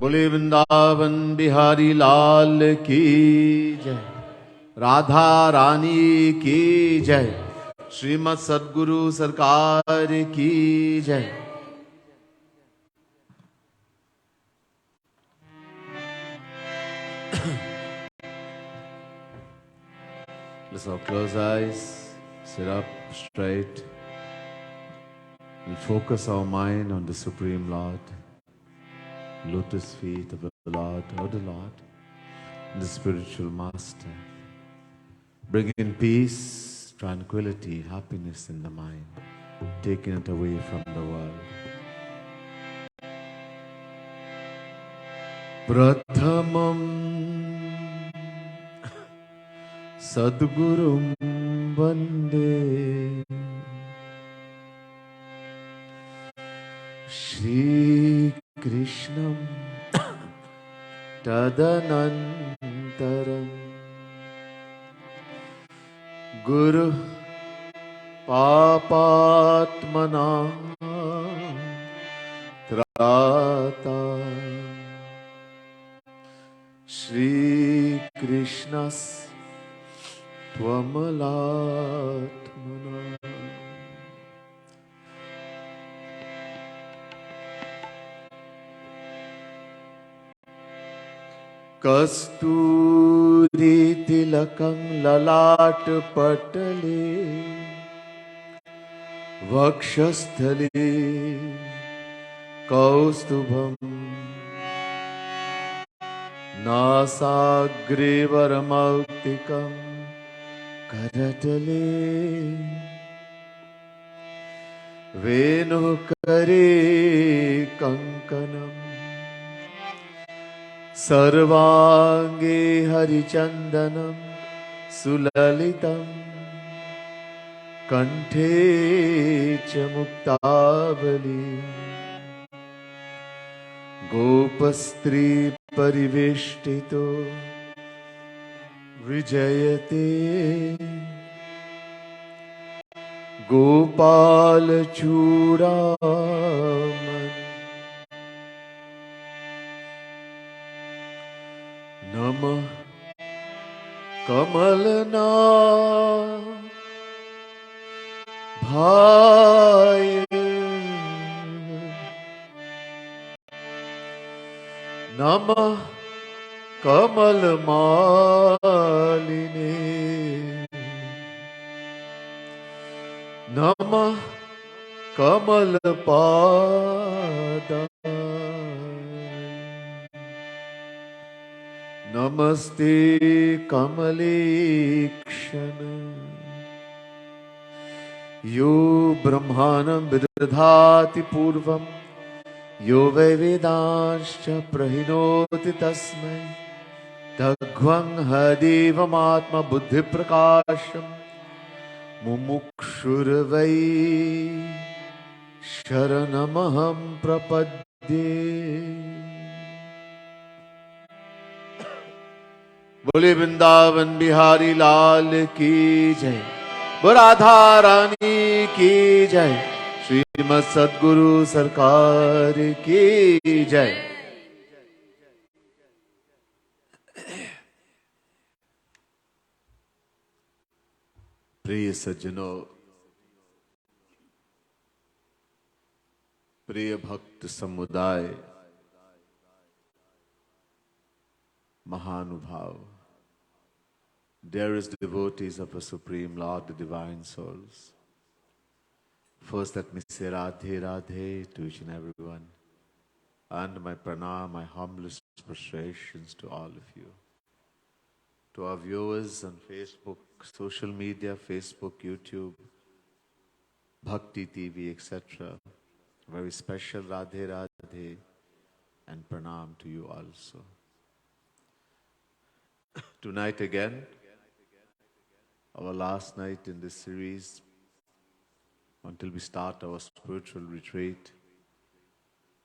बोले वृंदावन बिहारी लाल की जय, राधा रानी की जय, श्रीमद सद्गुरु सरकार की जय। Let's all close eyes, sit up straight, and focus our mind on the Supreme Lord, lotus feet of the Lord, or the Lord, the spiritual master. Bring in peace, tranquility, happiness in the mind, taking it away from the world. Prathamam Sadgurum Vande Shri Krishnam Tadanantaram Guru Papatmana Trata Shri Krishnas Twamalatmana. Kasturi tilakam lalat patale vakshasthale kaustubham nasagre varamautikam karatale venukare kankanam sarvange harichandanam sulalitam kanthe cha muktavali gopastri pariveshtito vijayate gopal chudaman Namah Kamalana Bhai Namah Kamal Maline Namah Kamal Pada Namaste Kamalekshana Yo Brahmanam Vidadhati Purvam Yo Vedanscha Prahinoti Tasmai Tagvang Hadevam Atma Buddhi Prakasham Mumukshurvai Sharanamaham Prapadye. बोले वृंदावन बिहारी लाल की जय, राधा रानी की जय, श्रीमद सद्गुरु सरकार की जय। प्रिय सज्जनों, प्रिय भक्त समुदाय, महानुभाव, dearest devotees of the Supreme Lord, the Divine Souls. First, let me say Radhe Radhe to each and everyone, and my pranam, my humblest prostrations to all of you. To our viewers on Facebook, social media, Facebook, YouTube, Bhakti TV, etc. Very special Radhe Radhe and pranam to you also. Tonight again, our last night in this series until we start our spiritual retreat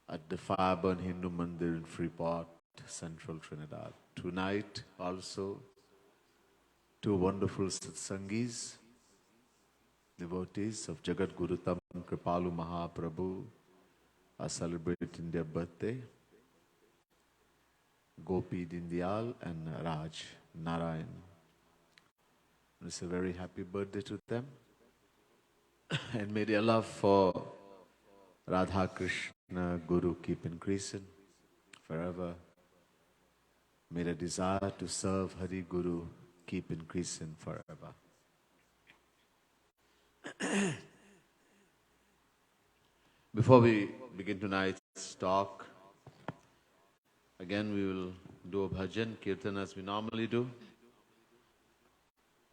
at the Fireburn Hindu Mandir in Freeport, Central Trinidad. Tonight also, two wonderful satsangis, devotees of Jagat Guru Tam Kripalu Mahaprabhu are celebrating their birthday. Gopi Dindyal and Raj Narayan. It's a very happy birthday to them. And may their love for Radha Krishna Guru keep increasing forever. May the desire to serve Hari Guru keep increasing forever. Before we begin tonight's talk, again we will do a bhajan, kirtan as we normally do,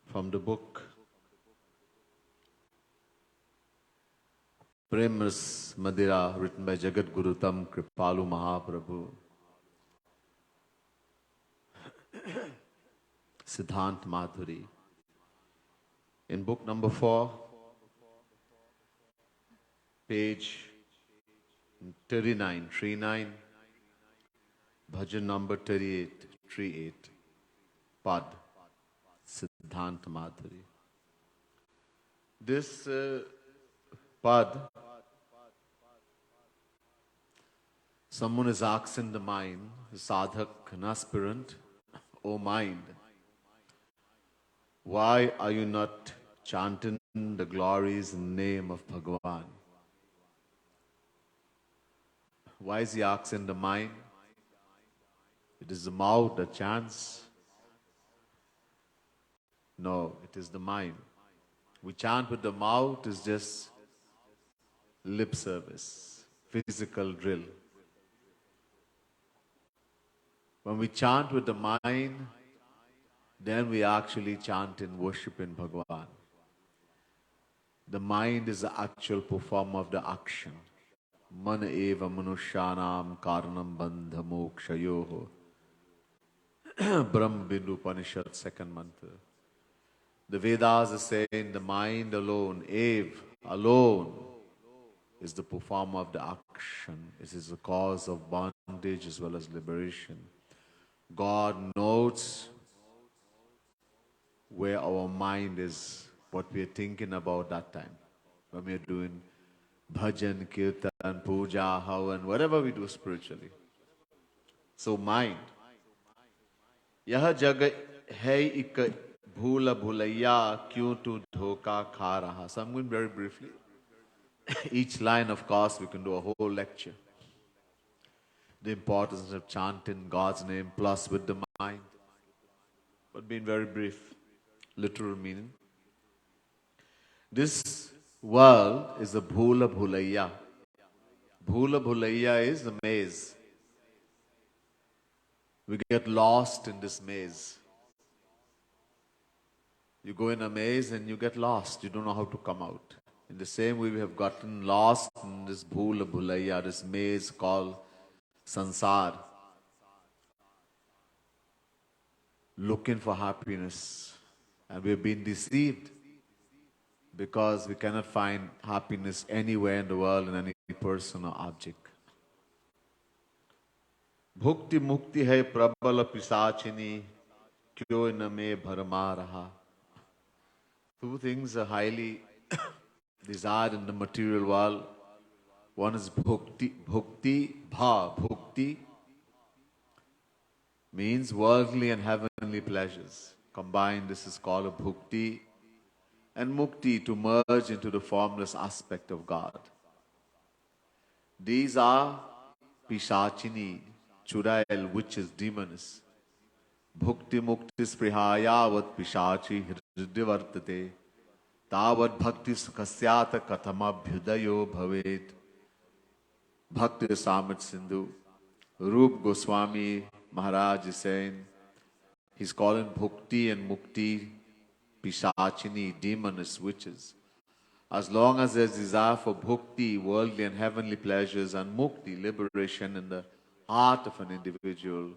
from the book Prema's Madira, written by Jagat Guru Tam Kripalu Mahaprabhu. Siddhant Madhuri. In book number 4, page 39, bhajan number 38, Pad, Siddhant Madhuri. This Pad, someone is asking the mind, sadhak, an aspirant, O mind, why are you not chanting the glories in the name of Bhagavan? Why is he asking the mind? It is the mouth that chants. No, it is the mind. We chant with the mouth is just lip service, physical drill. When we chant with the mind, then we actually chant in worship in Bhagavan. The mind is the actual performer of the action. Man eva manushyanam karanam bandha mokshayoho. Brahma Bindu Upanishad, second mantra. The Vedas are saying the mind alone, alone, is the performer of the action. It is the cause of bondage as well as liberation. God knows where our mind is, what we are thinking about that time. When we are doing bhajan, kirtan, puja, havan, whatever we do spiritually. So mind. Yah jag hai ik bhula bhulaiya kyun tu dhoka kha raha. So I'm going very briefly. Each line, of course, we can do a whole lecture. The importance of chanting God's name plus with the mind. But being very brief, literal meaning. This world is a bhula bhulaiya. Bhula bhulaiya is the maze. We get lost in this maze. You go in a maze and you get lost. You don't know how to come out. In the same way, we have gotten lost in this bhula bhulaiya, this maze called sansar. Looking for happiness. And we have been deceived because we cannot find happiness anywhere in the world in any person or object. Bhukti mukti hai prabala pisachini kyo na me bharma raha. Two things are highly desired in the material world. One is bhukti, bhukti means worldly and heavenly pleasures. Combined, this is called a bhukti. And mukti, to merge into the formless aspect of God. These are pisachini, churail, witches, demons. Bhukti mukti sprihayavat pishachi hridyavartate. Tavat bhakti sukhasyata kathamabhyudayo bhavet. Bhakti Samit Sindhu. Rup Goswami Maharaj is saying, he's calling bhukti and mukti pisachini, demons, witches. As long as there's desire for bhukti, worldly and heavenly pleasures, and mukti, liberation in the heart of an individual,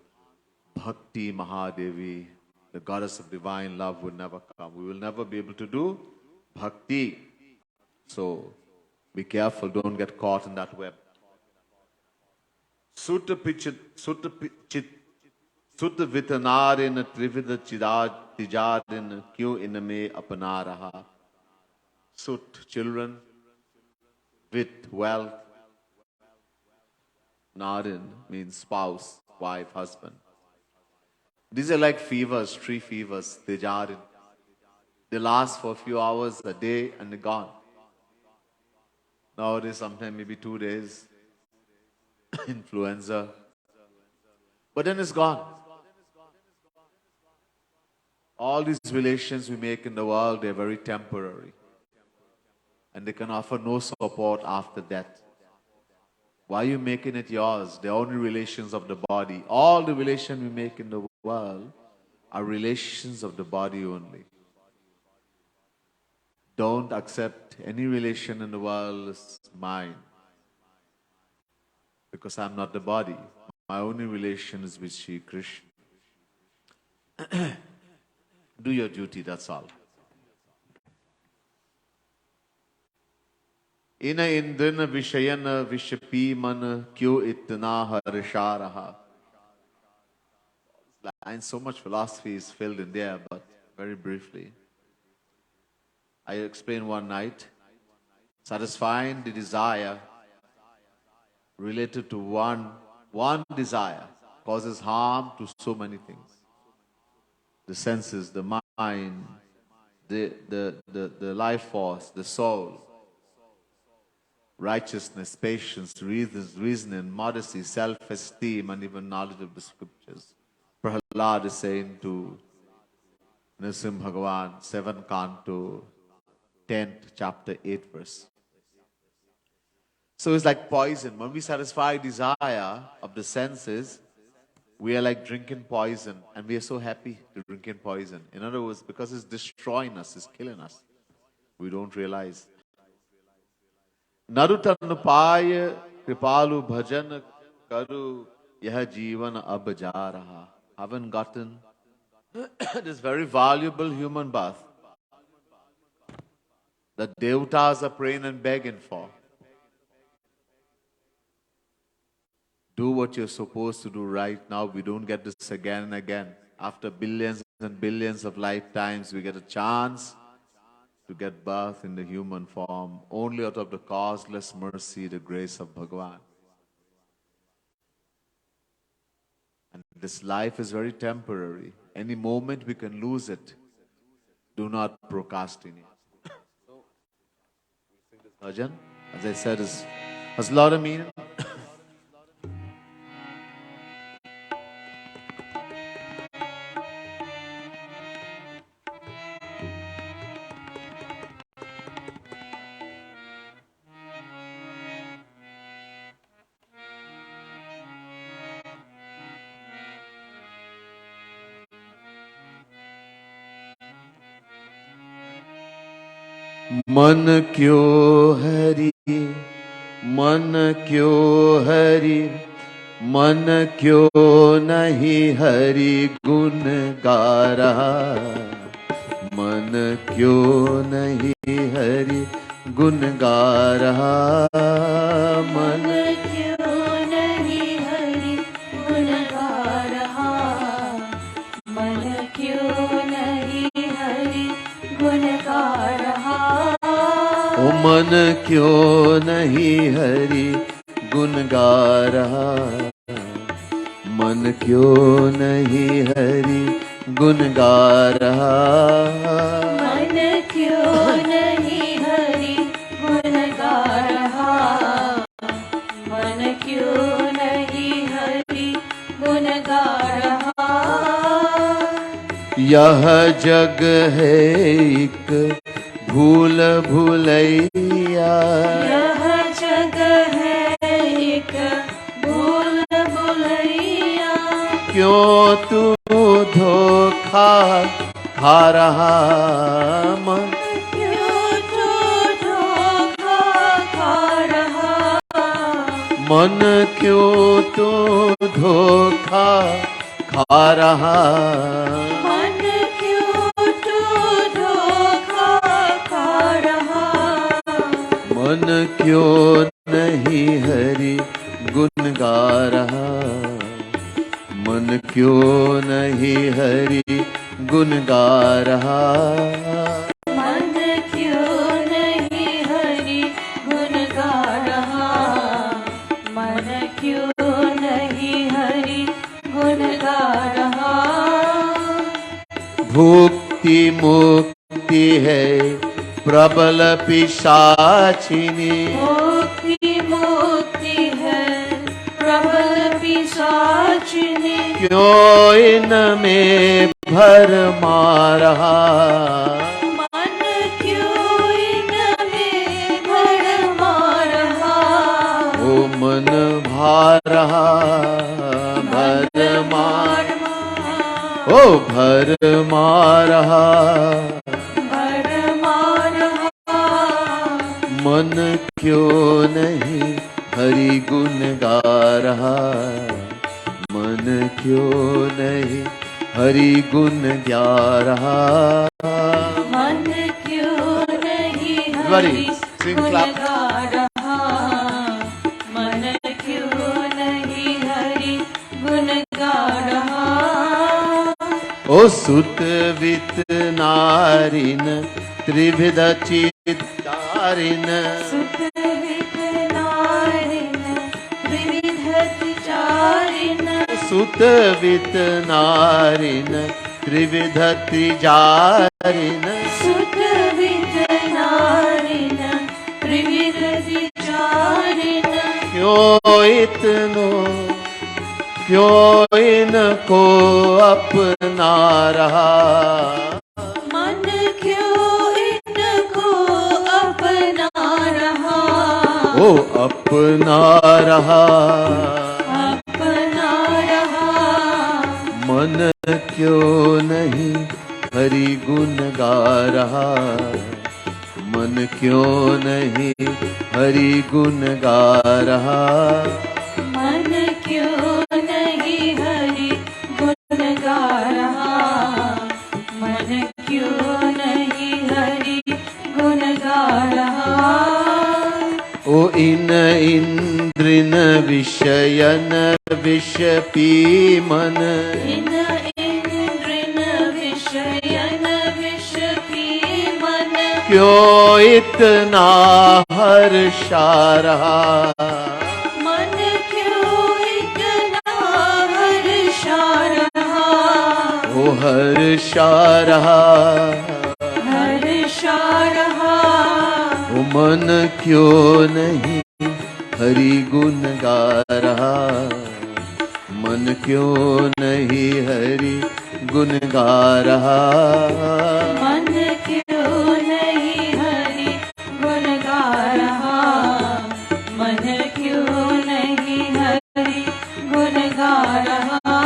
Bhakti Mahadevi, the goddess of divine love, will never come. We will never be able to do bhakti. So be careful, don't get caught in that web. Sutta vitanarin trivida tijarin kyu iname apanaraha. Sut, children, vit, wealth. Narin means spouse, wife, husband. These are like fevers, tree fevers. They last for a few hours, a day, and they're gone. Nowadays, sometimes maybe 2 days, influenza. But then it's gone. All these relations we make in the world, they're very temporary. And they can offer no support after death. Why are you making it yours? They're only relations of the body. All the relations we make in the world are relations of the body only. Don't accept any relation in the world as mine. Because I'm not the body. My only relation is with Shri Krishna. Do your duty, that's all. Ina indrina vishayana vishapi man kyo itna harisha raha. And so much philosophy is filled in there, but very briefly. I explained one night, satisfying the desire related to one desire causes harm to so many things. The senses, the mind, the life force, the soul, righteousness, patience, reasoning, modesty, self-esteem, and even knowledge of the scriptures. Prahlad is saying to Nrsimha Bhagavan, 7th canto, 10th chapter, 8th verse. So it's like poison. When we satisfy desire of the senses, we are like drinking poison, and we are so happy to drinking poison. In other words, because it's destroying us, it's killing us. We don't realize. Narutanupaya kripalu bhajan karu yah jivan ab ja raha. Haven't gotten this very valuable human birth that devatas are praying and begging for. Do what you're supposed to do right now. We don't get this again and again. After billions and billions of lifetimes, we get a chance to get birth in the human form, only out of the causeless mercy, the grace of Bhagavan. And this life is very temporary. Any moment we can lose it. Do not procrastinate. So, we sing this bhajan, as I said, has a lot of meaning. मन क्यों हरि, मन क्यों हरि, मन क्यों नहीं हरि गुण गा रहा, मन क्यों नहीं हरि गुण गा रहा, मन क्यों नहीं हरि गुण गा रहा, मन क्यों नहीं हरि गुण गा रहा, ओ मन क्यों नहीं हरि गुण गा रहा, मन क्यों नहीं हरि गुण गा रहा, मन क्यों नहीं हरि गुण गा रहा, मन क्यों नहीं हरि गुण गा रहा, यह जग है एक भूल भुलैया, यह जग है एक भूल भुलैया, क्यों तू धोखा खा रहा, मन क्यों तू धोखा खा रहा, मन क्यों तू धोखा खा रहा, मन क्यों नहीं हरि गुण गा रहा, मन क्यों नहीं हरि गुण गा रहा, मन क्यों नहीं हरि गुण गा रहा, मन क्यों नहीं हरि गुण गा रहा, भुक्ति मुक्ति है प्रबल पिशाचिनी। भुक्ति मुक्ति है प्रबल पिशाचिनी। क्यों इनमें भरमा रहा, मन क्यों इनमें भरमा रहा। ओ मन भा रहा भरमा, ओ भरमा रहा भरमा रहा। मन क्यों नहीं हरि गुण गा रहा, मन क्यों नहीं हरि गुण गा रहा। मन क्यों नहीं हरि गुण गा रहा। मन क्यों नहीं हरि गुण गा रहा। ओ सुत वित नारिन त्रिविध चित्तारिन। सुत वित नारिन त्रिविध चित्तारिन। सुत वित नारिन त्रिविध त्रिजारिन। सुत वित नारिन त्रिविध त्रिजारिन। क्यों इतनो क्यों इनको अपना रहा, मन क्यों इनको अपना रहा। ओ अपना रहा अपना रहा। मन क्यों नहीं हरि गुण गा रहा, मन क्यों नहीं हरि गुण गा रहा। मन क्यों नहीं हरि गुण गा रहा। मन क्यों नहीं हरि गुण गा रहा। ओ इन इंद्रिन विषयन विष पी मन। इन इंद्रिन विषयन विष पी मन। क्यों इतना हर्षा रहा, मन क्यों इतना हर्षा रहा। ओ हर्षा रहा हर्षा रहा। ओ मन क्यों नहीं हरि गुण गा रहा, मन क्यों नहीं हरि गुण गा रहा। मन क्यों नहीं हरि गुण गा रहा। मन क्यों नहीं हरि गुण गा रहा।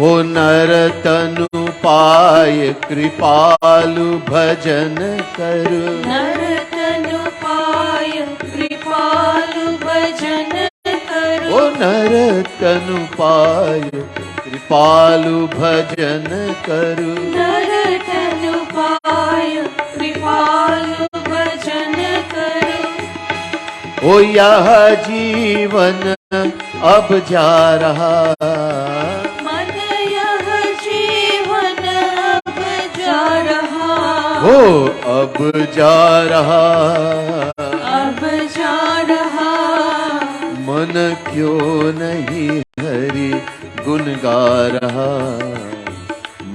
ओ नर तनु पाय कृपालु भजन करु। नर तनु पाय कृपालु भजन करो। ओ नर तनु पाय कृपालु भजन करु। नर तनु पाय कृपालु भजन करो। ओ यह जीवन अब जा रहा, मन यह जीवन अब जा रहा। ओ अब जा रहा अब जा रहा। मन क्यों नहीं हरि गुण गा रहा,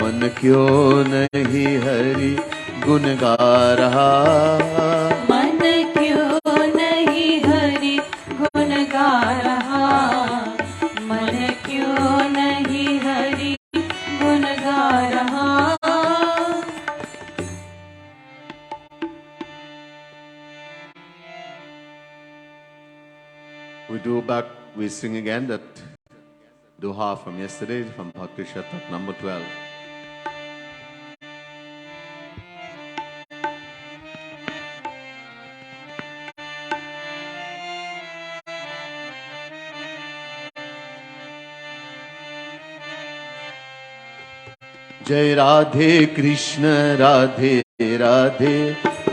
मन क्यों नहीं हरि गुण गा रहा। मन क्यों नहीं हरि गुण गा रहा। मन क्यों नहीं हरि गुण गा रहा। We sing again that Doha from yesterday from Bhakti Shatak number 12. जय राधे कृष्ण राधे राधे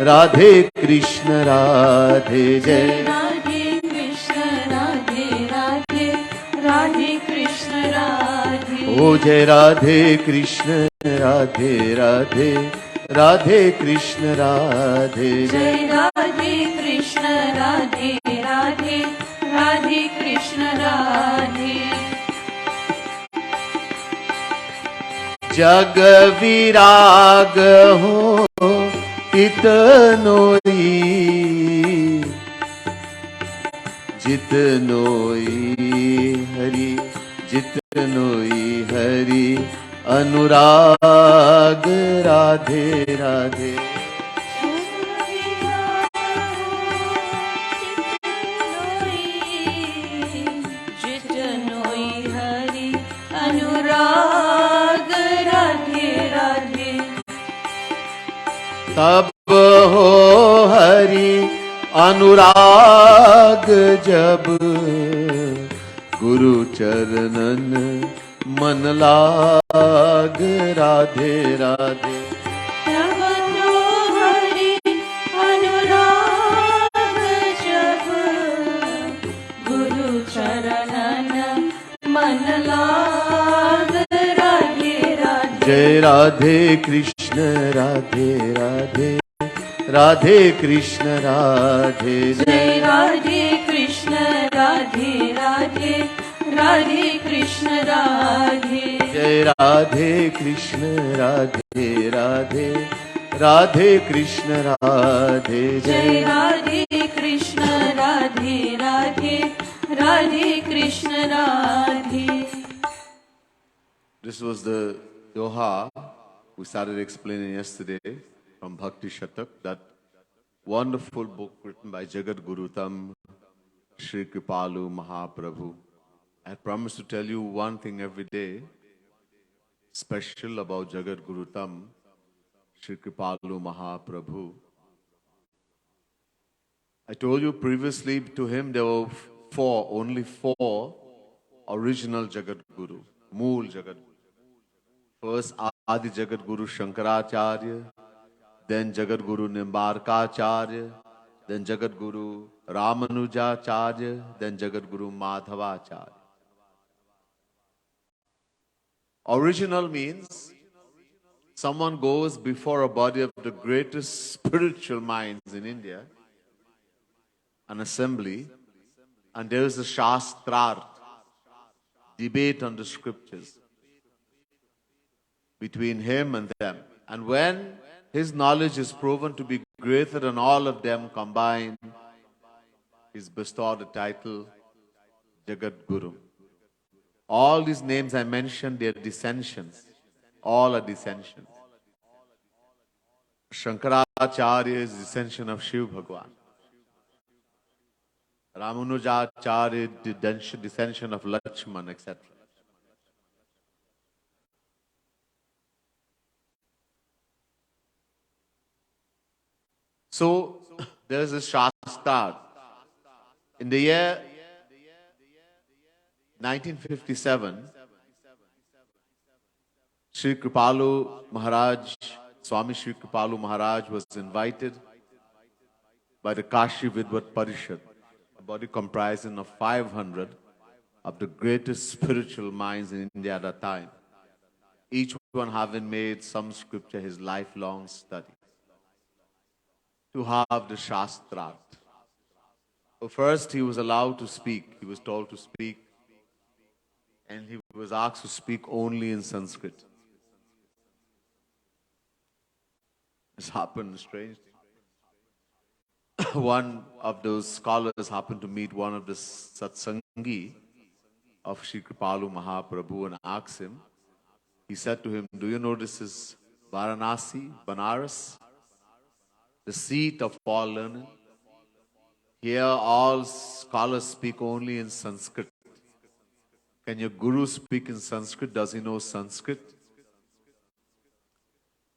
राधे कृष्ण राधे जय राधे कृष्ण राधे राधे राधे कृष्ण राधे। ओ जय राधे कृष्ण राधे राधे राधे कृष्ण राधे जय राधे कृष्ण राधे राधे राधे कृष्ण राधे। जग विराग हो इतनोई, जितनोई हरि, जितनोई हरि अनुराग राधे राधे। जितनोई हरि अनुराग राधे राधे। तब हो हरि अनुराग जब गुरु चरणन मन लाग राधे राधे। तब तो हरि अनुराग जब गुरु चरणन मन लाग राधे राधे। जय राधे कृष्ण राधे राधे, राधे कृष्ण राधे जय राधे कृष्ण राधे राधे, राधे कृष्ण राधे। जय राधे कृष्ण राधे राधे, राधे कृष्ण राधे। जय Radhe Krishna Radhe Radhe, Radhe Krishna Radhe. This was the Doha we started explaining yesterday from Bhakti Shatak, that wonderful book written by Jagat Guru Tam Sri Kripalu Mahaprabhu. I promise to tell you one thing every day special about Jagat Guru Tam Sri Kripalu Mahaprabhu. I told you previously, to him there were only four original Jagat Guru, Mool Jagat Guru. First Adi Jagat Guru Shankaracharya, then Jagat Guru Nimbarkacharya, then Jagat Guru Ramanujacharya, then Jagat Guru Madhavacharya. Original means someone goes before a body of the greatest spiritual minds in India, an assembly, and there is a Shastrarth, debate on the scriptures between him and them. And when his knowledge is proven to be greater than all of them combined, he is bestowed the title Jagat Guru. All these names I mentioned, they are dissensions. All are dissensions. Shankaracharya is dissension of Shiv Bhagwan. Ramanujacharya is dissension of Lakshman, etc. So, there is a Shastra. In the year 1957, Sri Kripalu Maharaj, Swami Sri Kripalu Maharaj was invited by the Kashi Vidvat Parishad, a body comprising of 500 of the greatest spiritual minds in India at that time, each one having made some scripture his lifelong study, to have the Shastrat. So first he was allowed to speak, he was told to speak, and he was asked to speak only in Sanskrit. This happened strangely. One of those scholars happened to meet one of the satsangi of Sri Kripalu Mahaprabhu and asked him, he said to him, do you know this is Varanasi, Banaras, the seat of all learning? Here all scholars speak only in Sanskrit. Can your guru speak in Sanskrit? Does he know Sanskrit?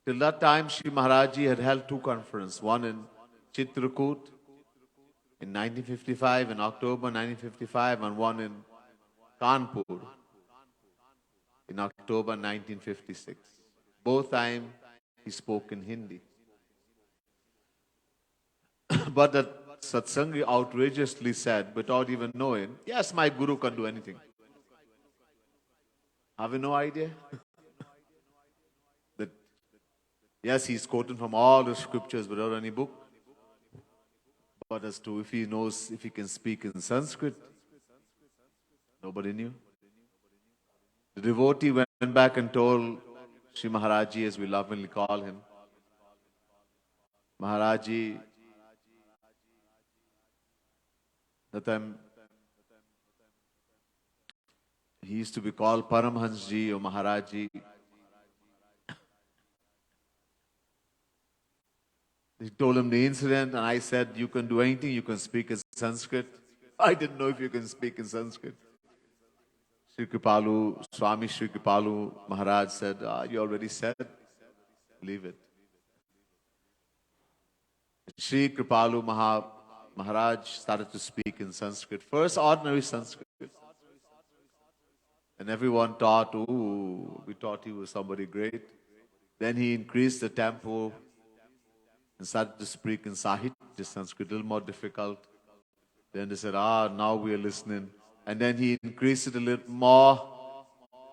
Till that time, Sri Maharaji had held two conferences, one in Chitrakoot in 1955, in October 1955, and one in Kanpur in October 1956. Both times he spoke in Hindi. But that satsangi outrageously said, without even knowing, yes, my guru can do anything. Have you no idea? That yes, he's quoting from all the scriptures without any book. But as to if he knows, if he can speak in Sanskrit, nobody knew. The devotee went back and told Sri Maharaji, as we lovingly call him. Maharaji, that time he used to be called Paramhansji or Maharaji. He told him the incident, and I said, you can do anything, you can speak in Sanskrit. I didn't know if you can speak in Sanskrit. Sri Kripalu, Swami Sri Kripalu Maharaj said, you already said, leave it. Sri Kripalu Maharaj started to speak in Sanskrit, first ordinary Sanskrit. And everyone thought, ooh, we thought he was somebody great. Then he increased the tempo and started to speak in Sahitya Sanskrit, a little more difficult. Then they said, now we are listening. And then he increased it a little more,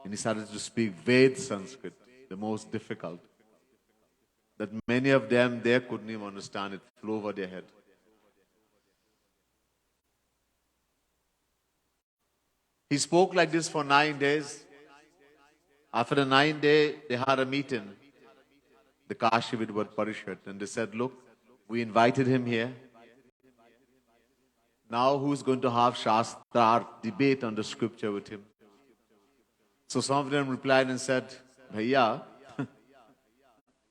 and he started to speak Ved Sanskrit, the most difficult. That many of them, they couldn't even understand it, flew over their head. He spoke like this for 9 days. After the 9th day, they had a meeting, the Kashi Vidvat Parishad, and they said, look, we invited him here. Now who's going to have Shastra debate on the scripture with him? So some of them replied and said, Bhaiya,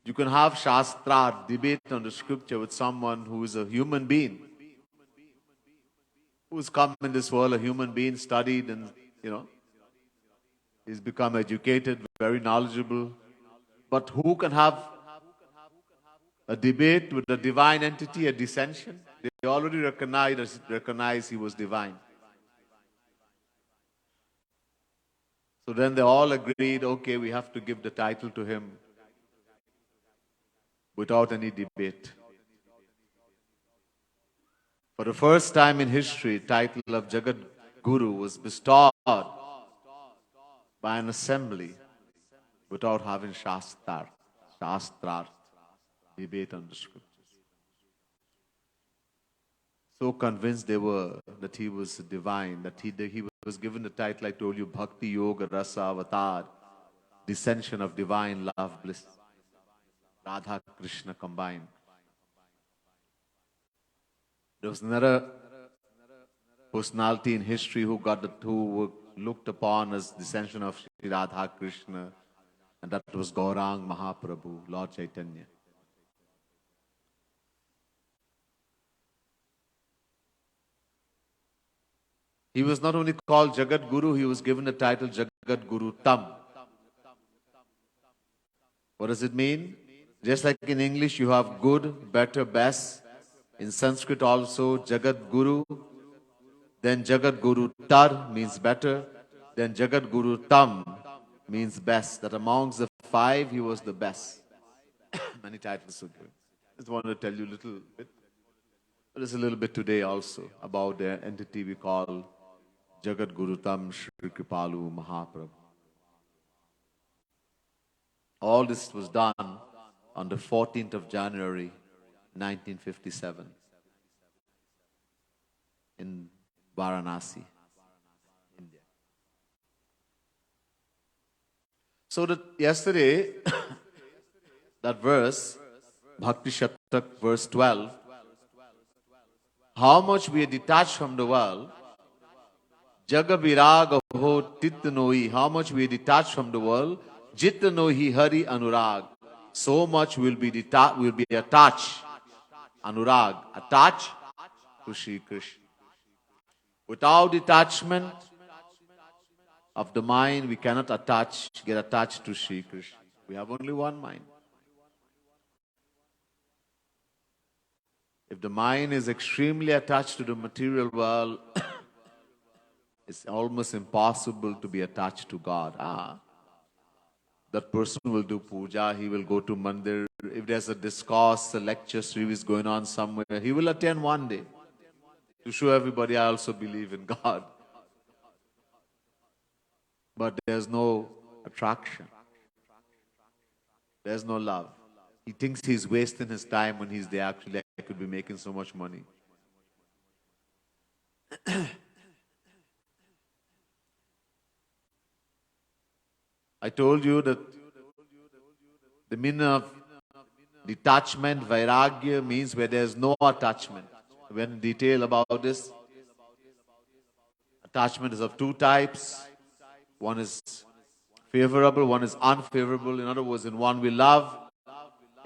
you can have Shastra debate on the scripture with someone who is a human being, who's come in this world, a human being, studied and, he's become educated, very knowledgeable. But who can have a debate with a divine entity, a dissension? They already recognized he was divine. So then they all agreed, okay, we have to give the title to him without any debate. For the first time in history, title of Jagat Guru was bestowed by an assembly without having Shastra debate on the scriptures. So convinced they were that he was divine, that he was given the title, I told you, Bhakti Yoga Rasa Avatar, dissension of divine love, bliss, Radha Krishna combined. There was another personality in history who were looked upon as dissension of Sri Radha Krishna, and that was Gaurang Mahaprabhu, Lord Chaitanya. He was not only called Jagat Guru, he was given the title Jagat Guru Tam. What does it mean? Just like in English you have good, better, best. In Sanskrit also Jagat Guru. Then Jagat Guru Tar means better. Then Jagat Guru Tam means best. That amongst the 5 he was the best. Many titles were given. Just wanted to tell you a little bit. But there's a little bit today also about the entity we call Jagat Guru Tam Shri Kripalu Mahaprabhu. All this was done on the 14th of January, 1957 in Varanasi, India. So that yesterday, that verse, Bhakti Shatak, verse 12, how much we are detached from the world, Jaga Virag ho Tittanoi, how much we are detached from the world, Jittanoi Hari Anurag, so much will be attached, Anurag, attached to Shri Krishna. Without detachment of the mind, we cannot get attached to Shri Krishna. We have only one mind. If the mind is extremely attached to the material world, it's almost impossible to be attached to God. That person will do puja, he will go to Mandir. If there's a discourse, a lecture series going on somewhere, he will attend one day to show everybody I also believe in God. But there's no attraction. There's no love. He thinks he's wasting his time when he's there. Actually, I could be making so much money. I told you that The meaning of detachment, vairagya, means where there is no attachment. We went in detail about this. Attachment is of two types. One is favorable, one is unfavorable. In other words, in one we love,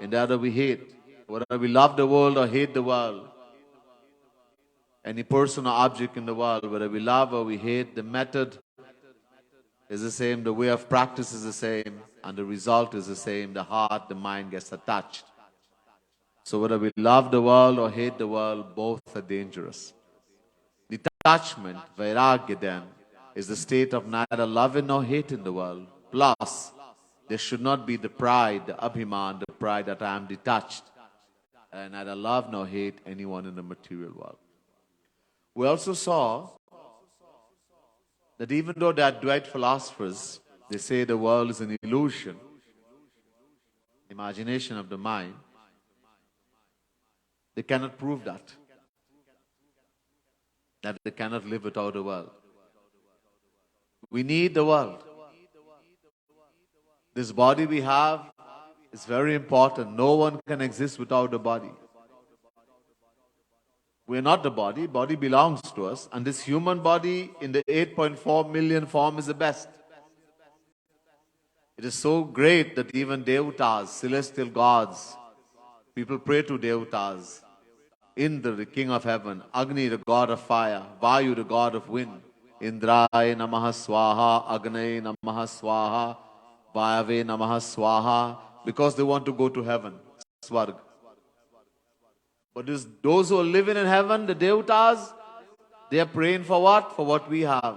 in the other we hate. Whether we love the world or hate the world, any person or object in the world, whether we love or we hate, the method is the same, the way of practice is the same, and the result is the same. The heart, the mind gets attached. So whether we love the world or hate the world, both are dangerous. Detachment, vairagya then, is the state of neither loving nor hating the world. Plus, there should not be the pride, the abhiman, the pride that I am detached. And neither love nor hate anyone in the material world. We also saw that even though they are Advaita philosophers, they say the world is an illusion, imagination of the mind, they cannot prove that they cannot live without the world. We need the world. This body we have is very important. No one can exist without the body. We are not the body. Body belongs to us. And this human body in the 8.4 million form is the best. It is so great that even devatas, celestial gods, people pray to devatas. Indra, the king of heaven, Agni, the god of fire, Vayu, the god of wind, Indraya namaha swaha, Agnaye namaha swaha, Vayave namaha swaha, because they want to go to heaven, Swarg. But those who are living in heaven, the devatas, they are praying for what? For what we have.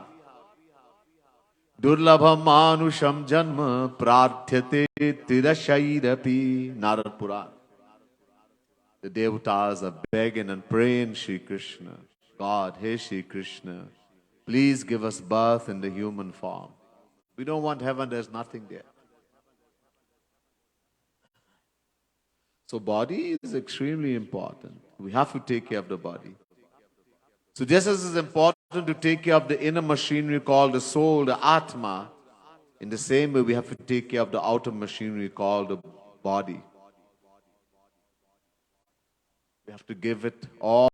Durlabham manusham janma prarthyate tirashairapi, Narad Puran. The devatas are begging and praying, Shri Krishna, God, hey Shri Krishna, please give us birth in the human form. We don't want heaven, there's nothing there. So body is extremely important. We have to take care of the body. So just as it's important to take care of the inner machinery called the soul, the Atma, in the same way we have to take care of the outer machinery called the body. We have to give it all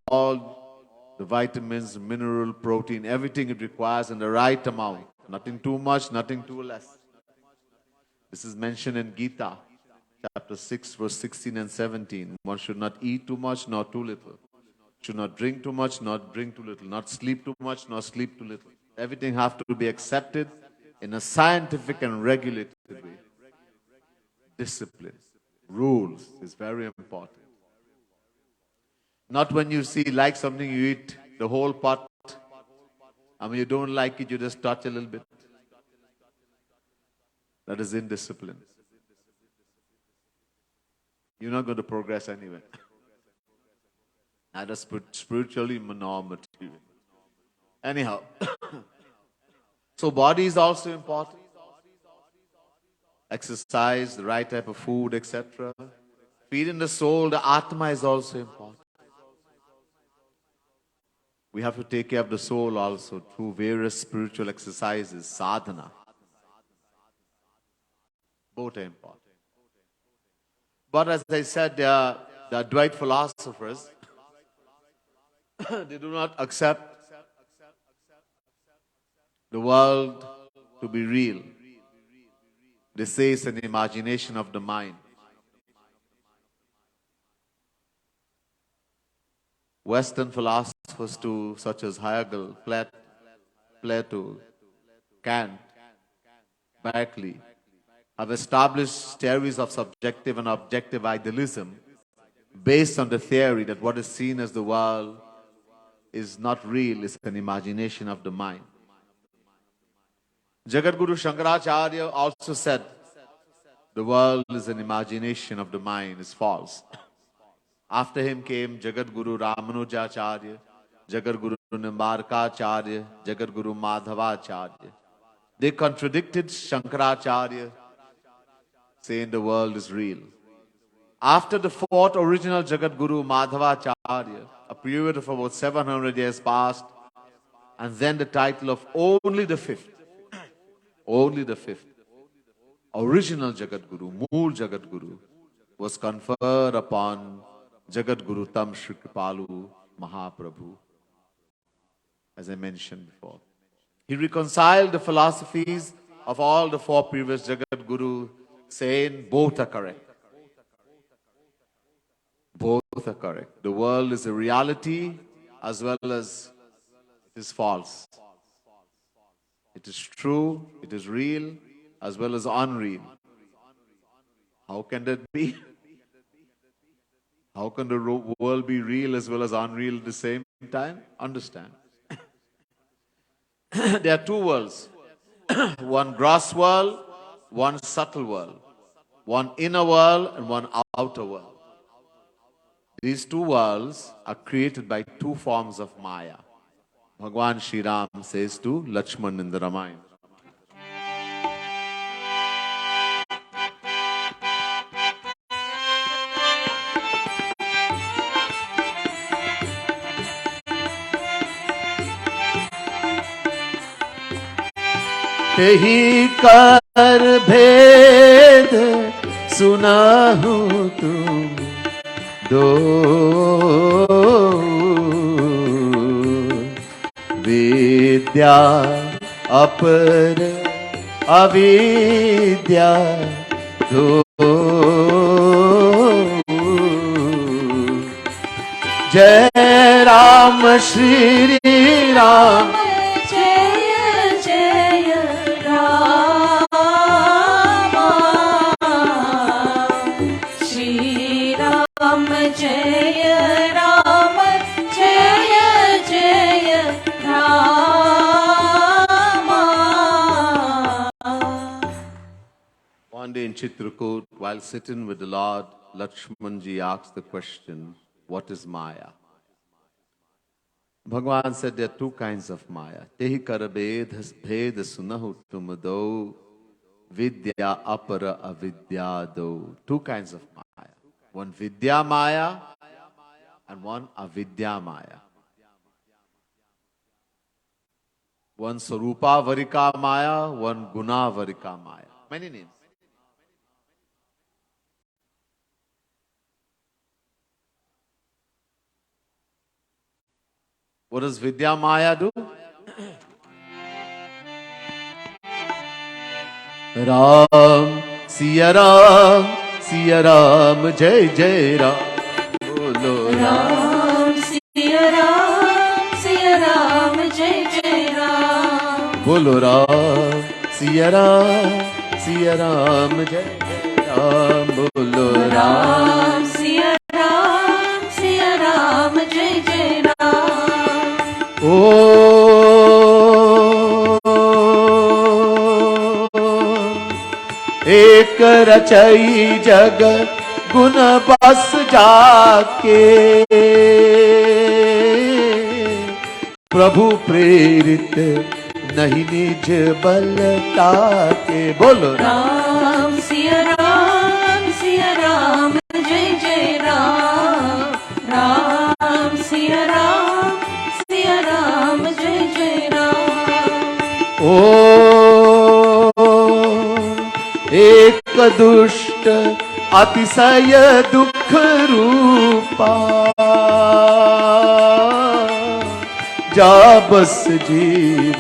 the vitamins, mineral, protein, everything it requires in the right amount. Nothing too much, nothing too less. This is mentioned in Gita, chapter 6, verse 16 and 17. One should not eat too much, nor too little. Should not drink too much, not drink too little. Not sleep too much, nor sleep too little. Everything has to be accepted in a scientific and regulated way. Discipline, rules is very important. Not when you see, like something, you eat the whole pot. I mean, you don't like it, you just touch a little bit. That is indiscipline. You're not going to progress anyway. Neither spiritually nor materially. Anyhow, so body is also important. Exercise, the right type of food, etc. Feeding the soul, the Atma is also important. We have to take care of the soul also through various spiritual exercises, sadhana. Both are important. But as I said, the Advaita philosophers, they do not accept the world to be real. They say it's an imagination of the mind. Western philosophers too, such as Hegel, Plato, Kant, Berkeley, have established theories of subjective and objective idealism based on the theory that what is seen as the world is not real, it's an imagination of the mind. Jagadguru Shankaracharya also said the world is an imagination of the mind, it's false. After him came Jagadguru Ramanujacharya, Jagadguru Nimbarkacharya, Jagadguru Madhavacharya. They contradicted Shankaracharya, saying the world is real. After the fourth original Jagadguru Madhavacharya, a period of about 700 years passed, and then the title of only the fifth original Jagat Guru, Mool Jagat Guru, was conferred upon Jagat Guru Tam Shri Kripalu Mahaprabhu, as I mentioned before. He reconciled the philosophies of all the four previous Jagat Guru, saying both are correct. Both are correct. The world is a reality as well as it is false. It is true, it is real, as well as unreal. How can that be? How can the world be real as well as unreal at the same time? Understand. There are two worlds. One gross world, one subtle world. One inner world and one outer world. These two worlds are created by two forms of Maya. Bhagwan Shri Ram says to Lakshman in the Ramayana. तेहि कर भेद सुनाहु तुम दो विद्या अपर अविद्या दो जय Ram Shri Ram One day in Chitrakoot, while sitting with the Lord, Lakshmanji asked the question, what is Maya? Bhagavan said there are two kinds of Maya. Tehi kar bhed sunahu tum do vidya apara avidya do. Two kinds of Maya. One Vidya Maya and one Avidya Maya. One Sarupa Varika Maya, one Guna Varika Maya. Many names. What does Vidya Maya do? Ram, Siya Ram, Jai Jai Ram. Bolo Ram, Siya Ram, Jai Jai Ram. Bolo Ram, Siya Ram, Jai Jai Ram. Bolo Ram, Siya Ram, Jai Jai Ram. एक रचई जग गुण बस जाके प्रभु प्रेरित नहीं निज बल ताके बोलो राम सिया राम जय जय राम राम सिया राम जय जय राम ओ एक दुष्ट अतिशय दुख रूपा जा बस जीव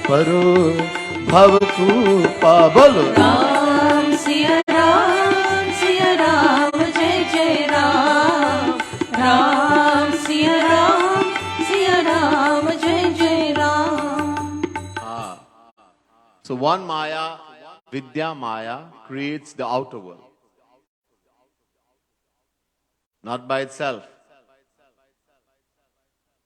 परो भव कूपा बोलो राम सिया राम जय जय राम राम सिया राम जय जय Ram. So one Maya, Vidya Maya, creates the outer world. Not by itself.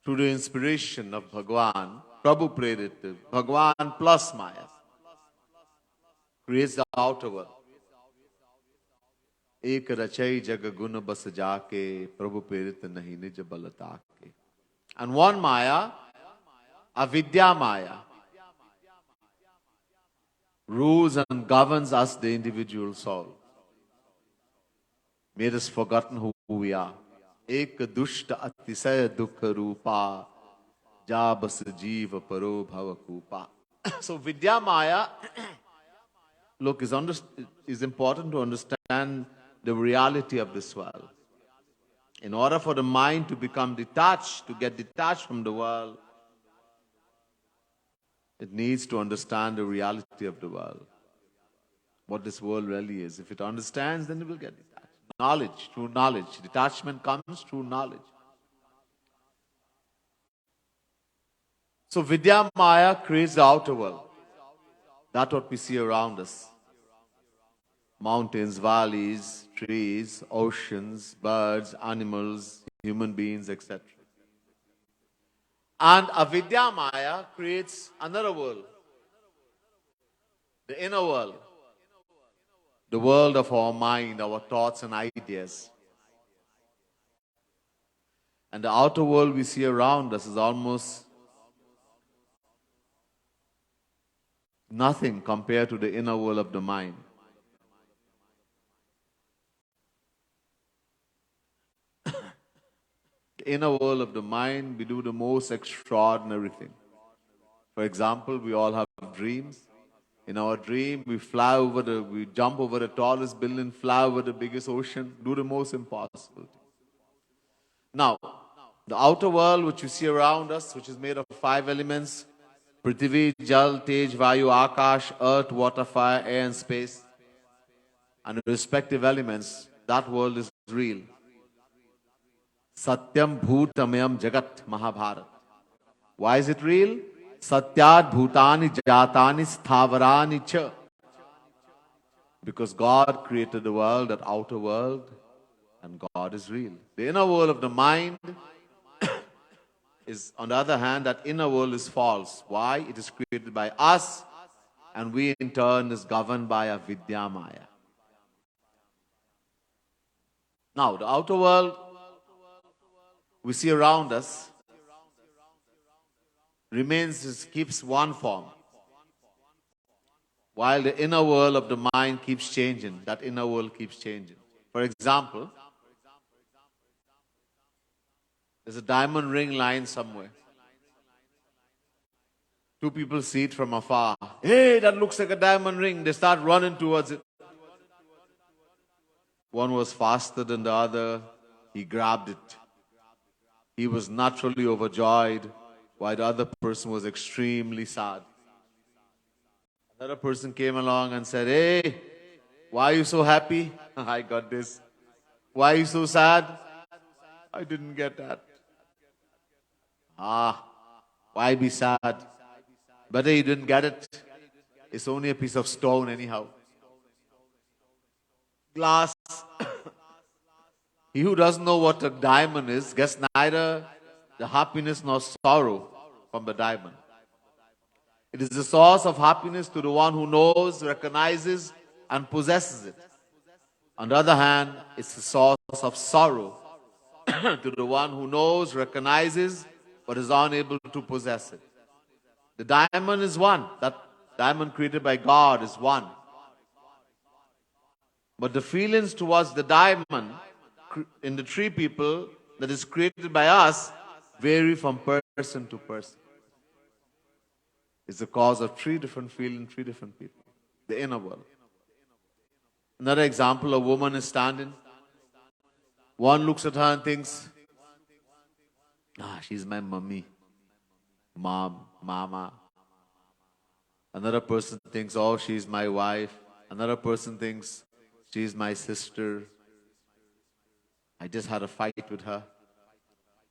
Through the inspiration of Bhagwan, Prabhu Prerit, Bhagwan plus Maya, creates the outer world. Ek rachai jag gun bas jaake, Prabhu Prerit nahi nij bal taake. And one Maya, Avidya Maya, rules and governs us, the individual soul. Made us forgotten who we are. Ek dushta atisaya dukha rupa, jabas jiva paro bhava kupa. So Vidya Maya look, is important to understand the reality of this world. In order for the mind to become detached, to get detached from the world, it needs to understand the reality of the world, what this world really is. If it understands, then it will get detached. Knowledge, through knowledge. Detachment comes through knowledge. So Vidya Maya creates the outer world. That's what we see around us. Mountains, valleys, trees, oceans, birds, animals, human beings, etc. And Avidya Maya creates another world, the inner world, the world of our mind, our thoughts and ideas. And the outer world we see around us is almost nothing compared to the inner world of the mind. The inner world of the mind, we do the most extraordinary thing. For example, we all have dreams. In our dream, we jump over the tallest building, fly over the biggest ocean, do the most impossible thing. Now, the outer world which you see around us, which is made of 5 elements, Prithvi, Jal, Tej, Vayu, Akash, Earth, Water, Fire, Air and Space, and the respective elements, that world is real. Satyam Bhutamayam Jagat Mahabharat. Why is it real? Satyad Bhutani Jatani Sthavarani Cha. Because God created the world, that outer world, and God is real. The inner world of the mind is, on the other hand, that inner world is false. Why? It is created by us, and we in turn is governed by a Vidya Maya. Now, the outer world we see around us keeps one form, while the inner world of the mind keeps changing. That inner world keeps changing. For example, there's a diamond ring lying somewhere. 2 people see it from afar. Hey, that looks like a diamond ring. They start running towards it. One was faster than the other. He grabbed it. He was naturally overjoyed, while the other person was extremely sad. Another person came along and said, hey, why are you so happy? I got this. Why are you so sad? I didn't get that. Why be sad? Better you didn't get it. It's only a piece of stone anyhow. Glass. He who doesn't know what a diamond is gets neither the happiness nor sorrow from the diamond. It is the source of happiness to the one who knows, recognizes, and possesses it. On the other hand, it's the source of sorrow to the one who knows, recognizes, but is unable to possess it. The diamond is one. That diamond created by God is one. But the feelings towards the diamond in the 3 people that is created by us vary from person to person. It's the cause of 3 different feelings, 3 different people. The inner world. Another example, a woman is standing. One looks at her and thinks, she's my mummy, mom, mama. Another person thinks, oh, she's my wife. Another person thinks, she's my sister. I just had a fight with her.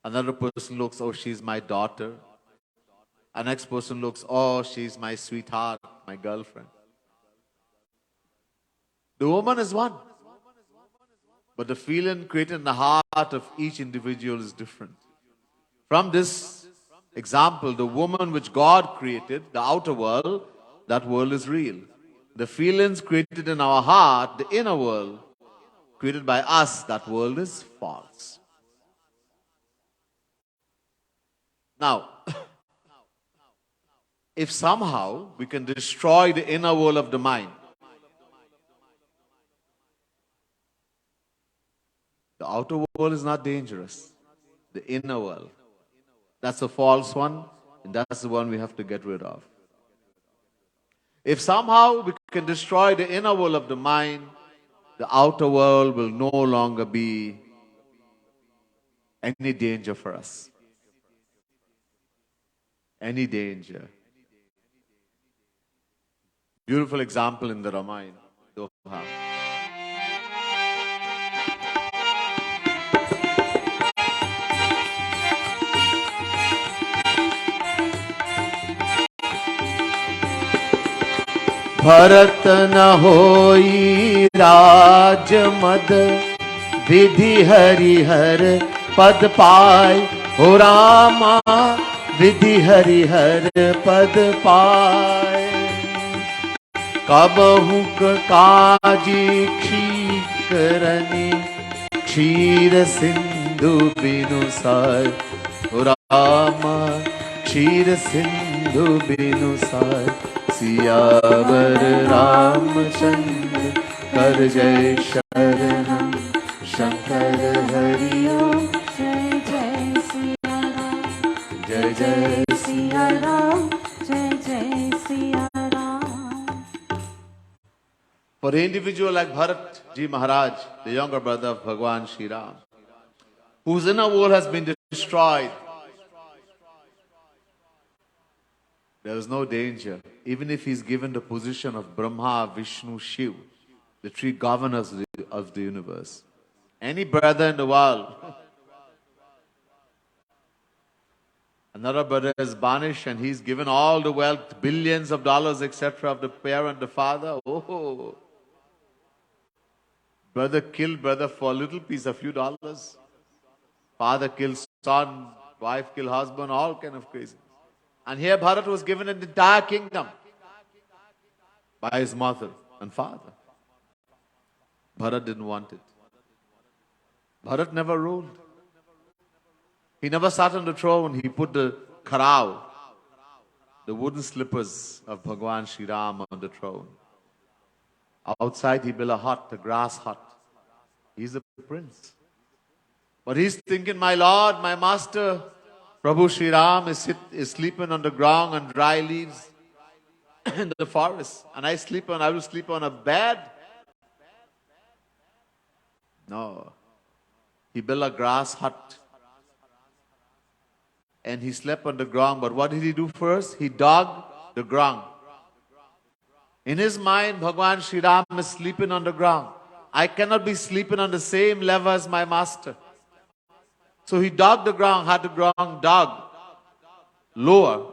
Another person looks, oh, she's my daughter. The next person looks, oh, she's my sweetheart, my girlfriend. The woman is one. But the feeling created in the heart of each individual is different. From this example, the woman which God created, the outer world, that world is real. The feelings created in our heart, the inner world, created by us, that world is false. Now, if somehow we can destroy the inner world of the mind, the outer world is not dangerous. The inner world, that's a false one, and that's the one we have to get rid of. If somehow we can destroy the inner world of the mind, the outer world will no longer be any danger for us. Any danger. Beautiful example in the Ramayana. Doha. Bharat न होई राज मद विधि हरिहर पद पाय हो रामा विधि हरिहर पद पाय कबहु काजी क्षीकरनी क्षीर सिंधु बिनु सार हो रामा क्षीर सिंधु बिनु सार सियावर रामचंद्र कर जय शरणम शंकर हरि ओम जय जय सिया राम जय जय सिया राम जय जय Siya Ram. For an individual like Bharat Ji Maharaj, the younger brother of Bhagwan Shri Ram, whose inner world has been destroyed, there is no danger, even if he is given the position of Brahma, Vishnu, Shiv, the three governors of the universe. Any brother in the world, another brother is banished and he is given all the wealth, billions of dollars, etc., of the parent, the father. Oh, brother killed brother for a little piece, a few dollars. Father kills son, wife kills husband, all kind of crazy. And here Bharat was given an entire kingdom by his mother and father. Bharat didn't want it. Bharat never ruled. He never sat on the throne. He put the karao, the wooden slippers of Bhagwan Shri Ram on the throne. Outside he built a hut, a grass hut. He's a prince. But he's thinking, my Lord, my master, Prabhu Shri Ram is sleeping on the ground on dry leaves in the forest. And I will sleep on a bed. No. He built a grass hut. And he slept on the ground. But what did he do first? He dug the ground. In his mind, Bhagwan Shri Ram is sleeping on the ground. I cannot be sleeping on the same level as my master. So he dug the ground, had the ground dug lower,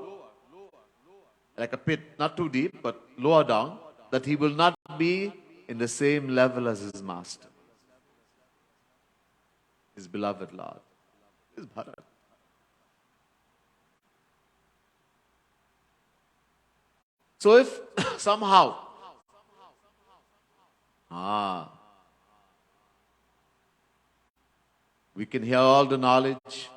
like a pit, not too deep, but lower down, that he will not be in the same level as his master, his beloved Lord, his Bharat. So if somehow, we can hear all the knowledge,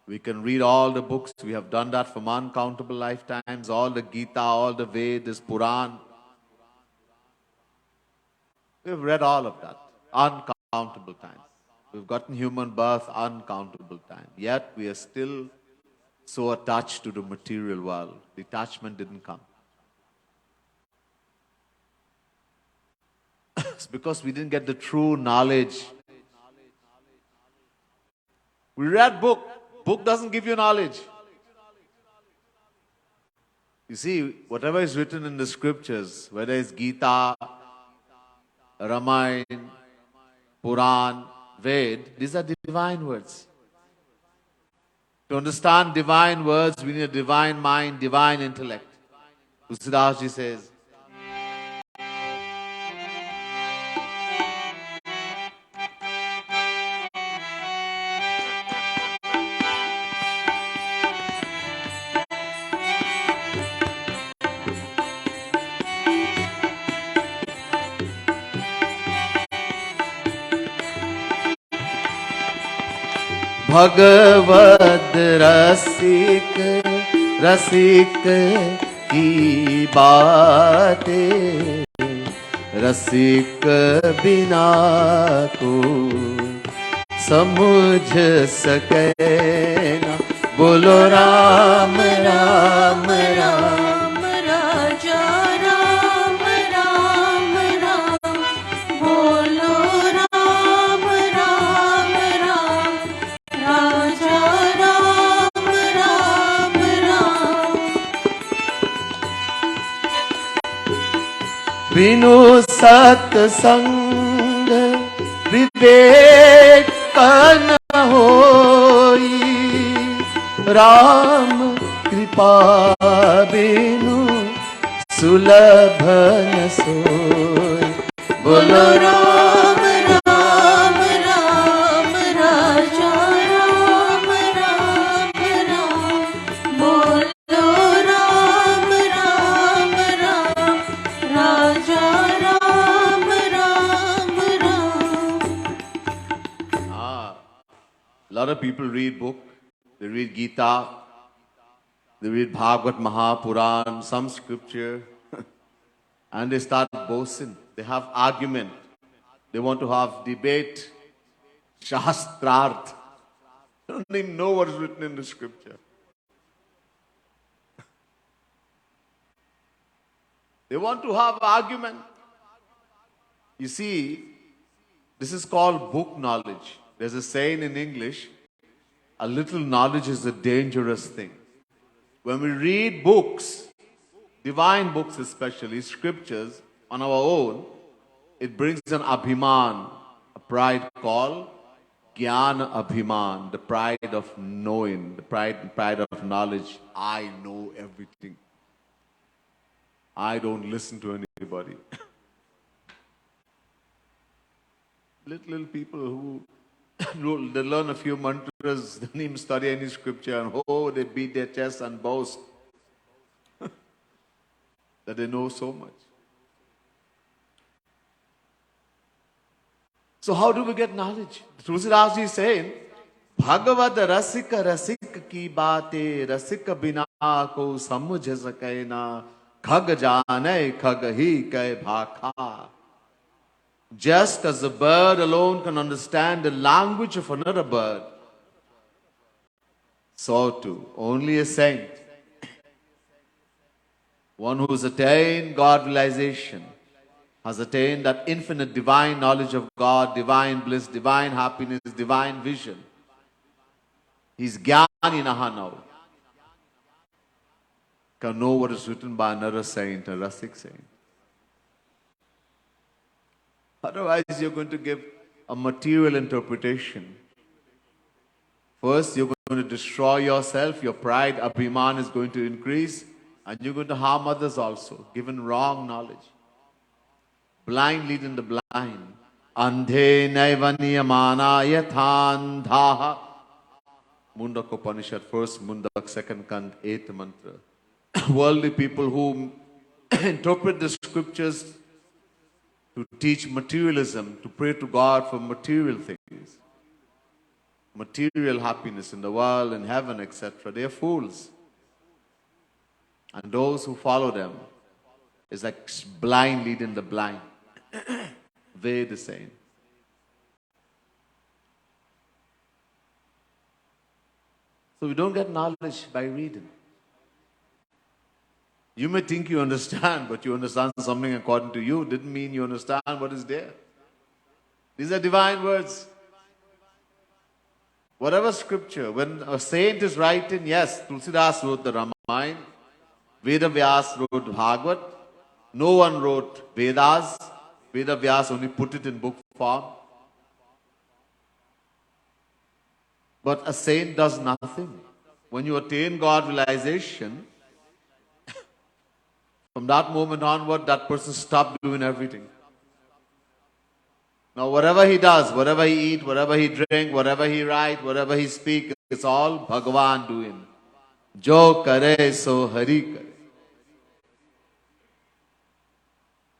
we can read all the books, we have done that from uncountable lifetimes, all the Gita, all the Vedas, Puran. We have read all of that, uncountable times. We've gotten human birth uncountable time. Yet we are still so attached to the material world. Detachment didn't come. It's because we didn't get the true knowledge. We read book. Book doesn't give you knowledge. You see, whatever is written in the scriptures, whether it's Gita, Ramayana, Puran, Ved, these are divine words. To understand divine words, we need a divine mind, divine intellect. Tusidas ji says, Bhagavad रसिक रसिक की बातें रसिक बिना को समझ सके ना बोलो राम राम राम राजा राम बिनु सत्संग विवेक न होई, राम कृपा बिनु सुलभ न सोई। बोलो राम राम राम राजा राम राम राम, बोलो राम राम राम राजा Ram Ram Ram. A lot of people read book, they read Gita, they read Bhagavad Mahapuran, some scripture, and they start boasting. They have argument. They want to have debate, shastrarth. They don't even know what is written in the scripture. They want to have argument. You see, this is called book knowledge. There's a saying in English, a little knowledge is a dangerous thing. When we read books, divine books especially, scriptures, on our own, it brings an abhiman, a pride called Jnana Abhiman, the pride of knowing, the pride of knowledge. I know everything. I don't listen to anybody. Little people who they learn a few mantras, they don't even study any scripture, and they beat their chest and boast that they know so much. So how do we get knowledge? Tulsidas ji is saying, Bhagavad rasika rasik ki baate, rasik bina ko samujh sake na, khag jaane khag hi kai bhakha. Just as a bird alone can understand the language of another bird, so too, only a saint, one who has attained God realization, has attained that infinite divine knowledge of God, divine bliss, divine happiness, divine vision. He's Jnani Nahanav. Can know what is written by another saint, a Rasik saint. Otherwise, you're going to give a material interpretation. First, you're going to destroy yourself. Your pride, abhiman, is going to increase. And you're going to harm others also, given wrong knowledge. Blind leading the blind. Andhe naivanyamana yathandhaha. Mundak Upanishad, first Mundak, second Kand, eighth mantra. Worldly people who interpret the scriptures to teach materialism, to pray to God for material things, material happiness in the world, in heaven, etc. They are fools. And those who follow them is like blind leading the blind. They the same. So we don't get knowledge by reading. You may think you understand, but you understand something according to you. Didn't mean you understand what is there. These are divine words. Whatever scripture, when a saint is writing, yes, Tulsidas wrote the Ramayana, Veda Vyas wrote Bhagavad, no one wrote Vedas. Veda Vyas only put it in book form. But a saint does nothing. When you attain God realization, from that moment onward, that person stopped doing everything. Now, whatever he does, whatever he eat, whatever he drink, whatever he write, whatever he speak, it's all Bhagavan doing. Jo kare so hari kare.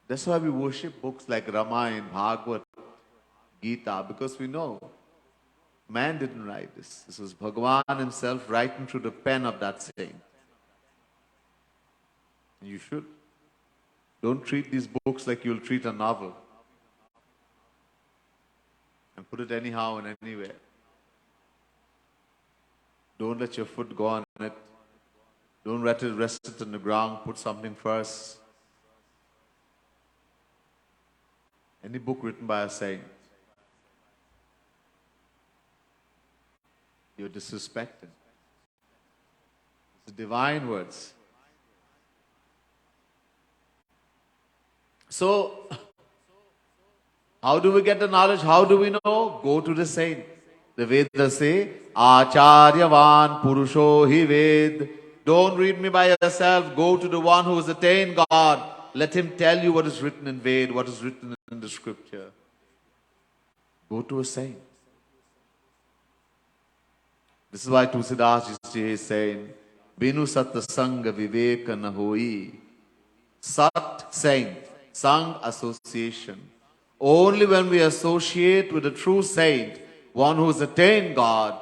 That's why we worship books like Ramayana, Bhagavad, Gita, because we know man didn't write this. This was Bhagavan himself writing through the pen of that saint. You should. Don't treat these books like you'll treat a novel. And put it anyhow and anywhere. Don't let your foot go on it. Don't let it rest it on the ground. Put something first. Any book written by a saint, you're disrespecting. It's the divine words. So, how do we get the knowledge? How do we know? Go to the saint. The Vedas say, Acharyavan Purusho Hi Ved. Don't read me by yourself. Go to the one who has attained God. Let him tell you what is written in Ved, what is written in the scripture. Go to a saint. This is why Tulsidas Ji is saying, Binu Sat Sangha Viveka na hoi. Sat, saint. Sang, association. Only when we associate with a true saint, one who has attained God,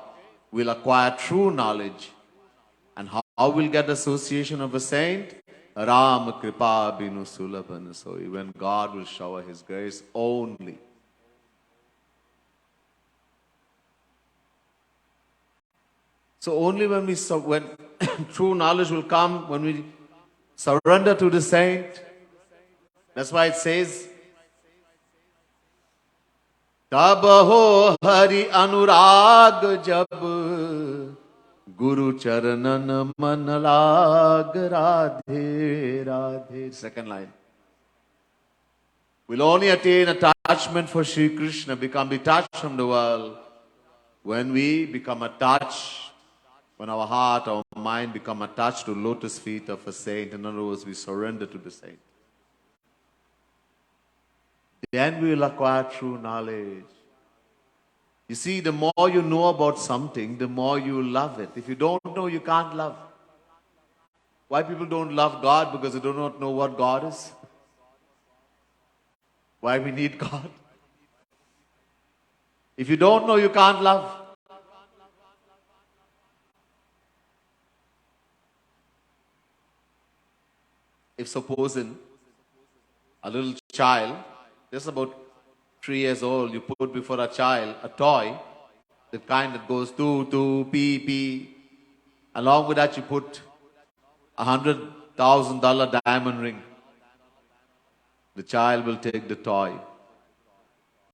will acquire true knowledge. And how will get association of a saint? Ram Kripa Binu Sulabhan Soi. When God will shower His grace only. So only when true knowledge will come, when we surrender to the saint. That's why it says, Tab ho hari anurag jab Guru charanan man lag radhe radhe. Second line. We'll only attain attachment for Sri Krishna, become detached from the world, when we become attached, when our heart, our mind become attached to lotus feet of a saint. In other words, we surrender to the saint. Then we will acquire true knowledge. You see, the more you know about something, the more you love it. If you don't know, you can't love. Why people don't love God? Because they do not know what God is. Why we need God? If you don't know, you can't love. If supposing a little child, just about 3 years old, you put before a child a toy, the kind that goes to, pee, pee. Along with that, you put $100,000 diamond ring. The child will take the toy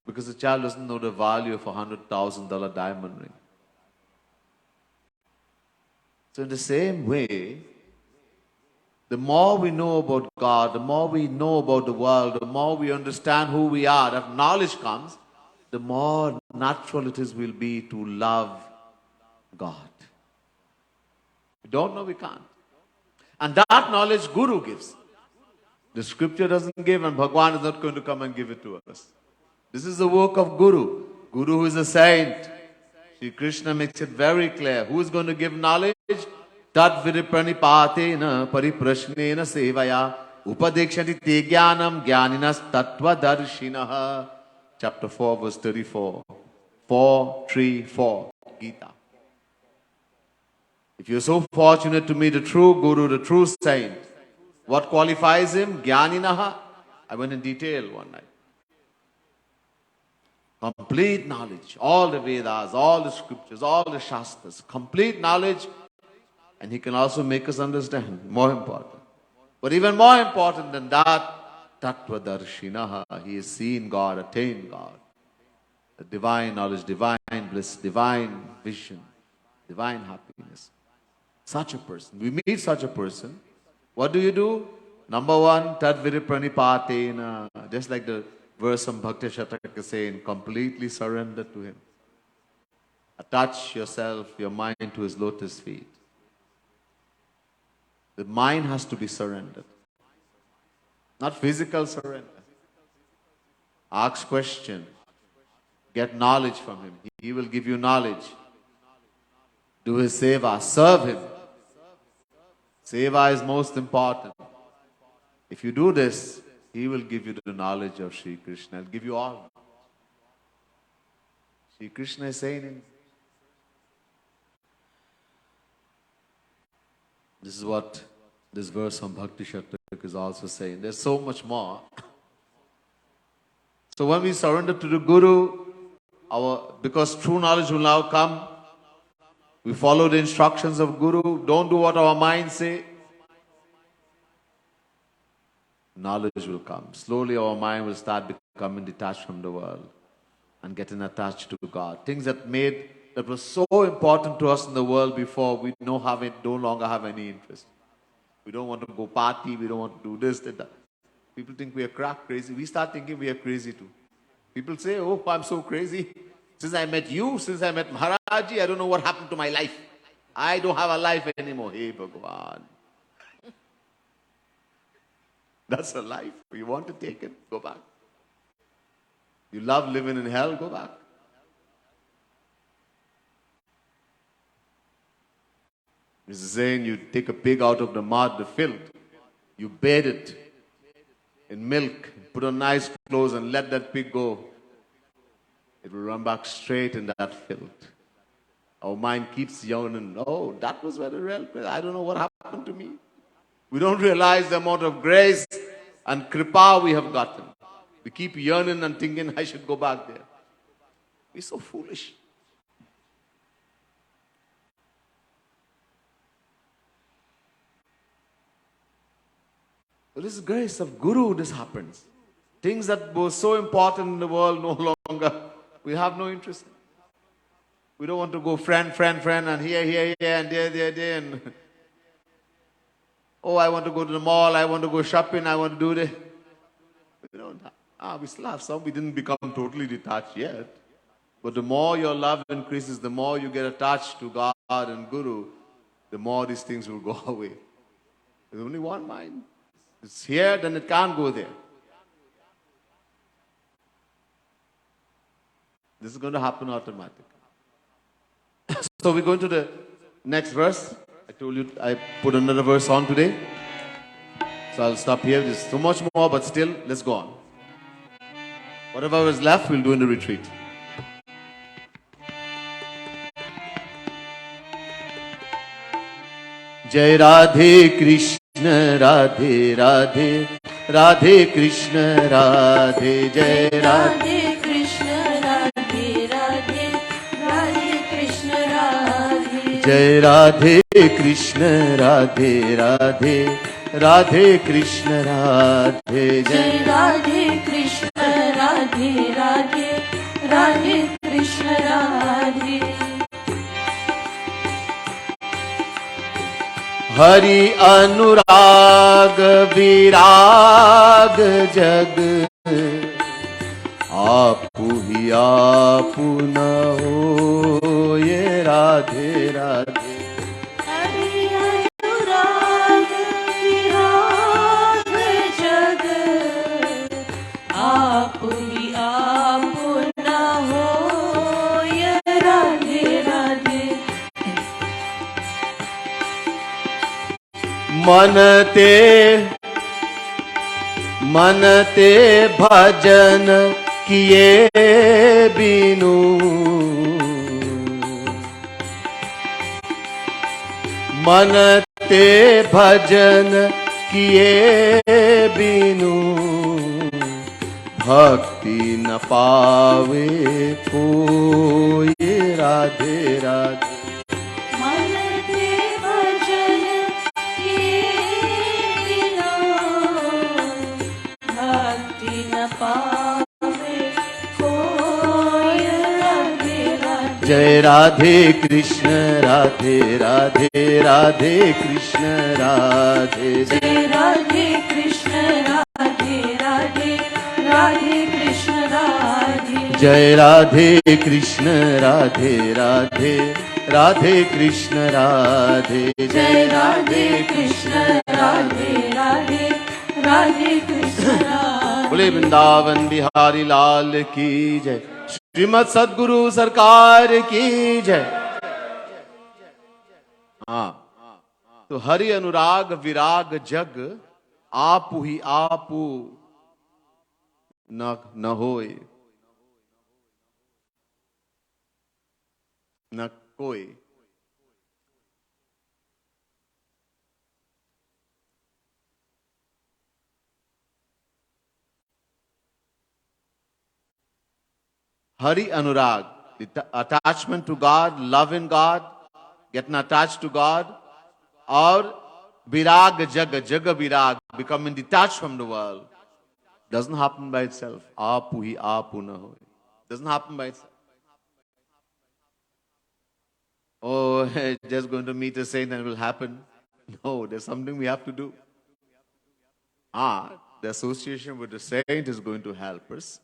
because the child doesn't know the value of $100,000 diamond ring. So in the same way, the more we know about God, the more we know about the world, the more we understand who we are, that knowledge comes, the more natural it will be to love God. We don't know, we can't. And that knowledge Guru gives. The scripture doesn't give, and Bhagwan is not going to come and give it to us. This is the work of Guru. Guru who is a saint. Shri Krishna makes it very clear. Who is going to give knowledge? Tat viripranipatena pariprashnena sevaya upadekshati te jnanam jnaninas tattva darshinaha. Chapter 4, verse 34. 4:3-4 Gita. If you're so fortunate to meet the true Guru, the true saint, what qualifies him? Jnaninaha. I went in detail one night. Complete knowledge. All the Vedas, all the scriptures, all the Shastras. Complete knowledge. And he can also make us understand. More important. But even more important than that, Tattva Darshinaha. He has seen God, attained God. The divine knowledge, divine bliss, divine vision, divine happiness. Such a person. We meet such a person. What do? Number one, Tad Viripranipatena. Just like the verse from Bhakti Shatak is saying, completely surrender to him. Attach yourself, your mind to his lotus feet. The mind has to be surrendered. Not physical surrender. Ask questions. Get knowledge from him. He will give you knowledge. Do his seva. Serve him. Seva is most important. If you do this, he will give you the knowledge of Sri Krishna. He'll give you all. Sri Krishna is saying, this is what this verse from Bhakti Shatak is also saying. There's so much more. So when we surrender to the Guru, because true knowledge will now come, we follow the instructions of Guru. Don't do what our minds say. Knowledge will come. Slowly our mind will start becoming detached from the world and getting attached to God. Things that were so important to us in the world before, we no longer have any interest. We don't want to go party, we don't want to do this, that. People think we are crazy. We start thinking we are crazy too. People say, oh, I'm so crazy. Since I met you, since I met Maharaji, I don't know what happened to my life. I don't have a life anymore. Hey, Bhagwan. That's a life. You want to take it, go back. You love living in hell, go back. This is saying you take a pig out of the mud, the filth, you bathe it in milk, put on nice clothes and let that pig go. It will run back straight in that filth. Our mind keeps yawning. Oh, that was very real. I don't know what happened to me. We don't realize the amount of grace and kripa we have gotten. We keep yearning and thinking I should go back there. We're so foolish. So this is grace of Guru, this happens. Things that were so important in the world no longer, we have no interest in. We don't want to go friend, and here, and there, and oh, I want to go to the mall, I want to go shopping, I want to do this. We don't have, we still have some. We didn't become totally detached yet. But the more your love increases, the more you get attached to God and Guru, the more these things will go away. There's only one mind. It's here, then it can't go there. This is going to happen automatically. So we're going to the next verse. I told you I put another verse on today. So I'll stop here. There's so much more, but still, let's go on. Whatever is left, we'll do in the retreat. Jai Radhe Krishna, Radhe Radhe, Radhe Krishna, Radhe Jai Radhe Krishna, Radhe Radhe, Radhe Krishna, Radhe. Jai Radhe Krishna, Radhe Radhe, Radhe Krishna, Radhe Jai Radhe Krishna, Radhe Radhe, Radhe Krishna, Radhe. Hari Anurag Virag Jag, Aapu hi aapu na hoye, Radhe Radhe. Hari Anurag Virag Jag, Aapu hi aapu na hoye, Radhe Radhe. मनते भजन किए बिनु, मनते भजन किए बिनु, भक्ति न पावे कोई, राधे राधे। जय राधे कृष्ण, राधे राधे, राधे कृष्ण राधे। जय राधे कृष्ण, राधे राधे, राधे कृष्ण राधे। जय राधे कृष्ण, राधे राधे, राधे कृष्ण राधे। जय राधे कृष्ण, राधे राधे, राधे कृष्ण राधे। बोले वृंदावन बिहारी लाल की जय, श्रीमद सद्गुरु सरकार की जय। हाँ, तो हरि अनुराग विराग जग, आपु ही आपु न होए, न कोई। Hari Anurag, the attachment to God, love in God, getting attached to God, or Virag Jaga, Jaga Virag, becoming detached from the world, doesn't happen by itself. Aapu hi aapu na hoy. Doesn't happen by itself. Oh, just going to meet a saint and it will happen. No, there's something we have to do. the association with the saint is going to help us.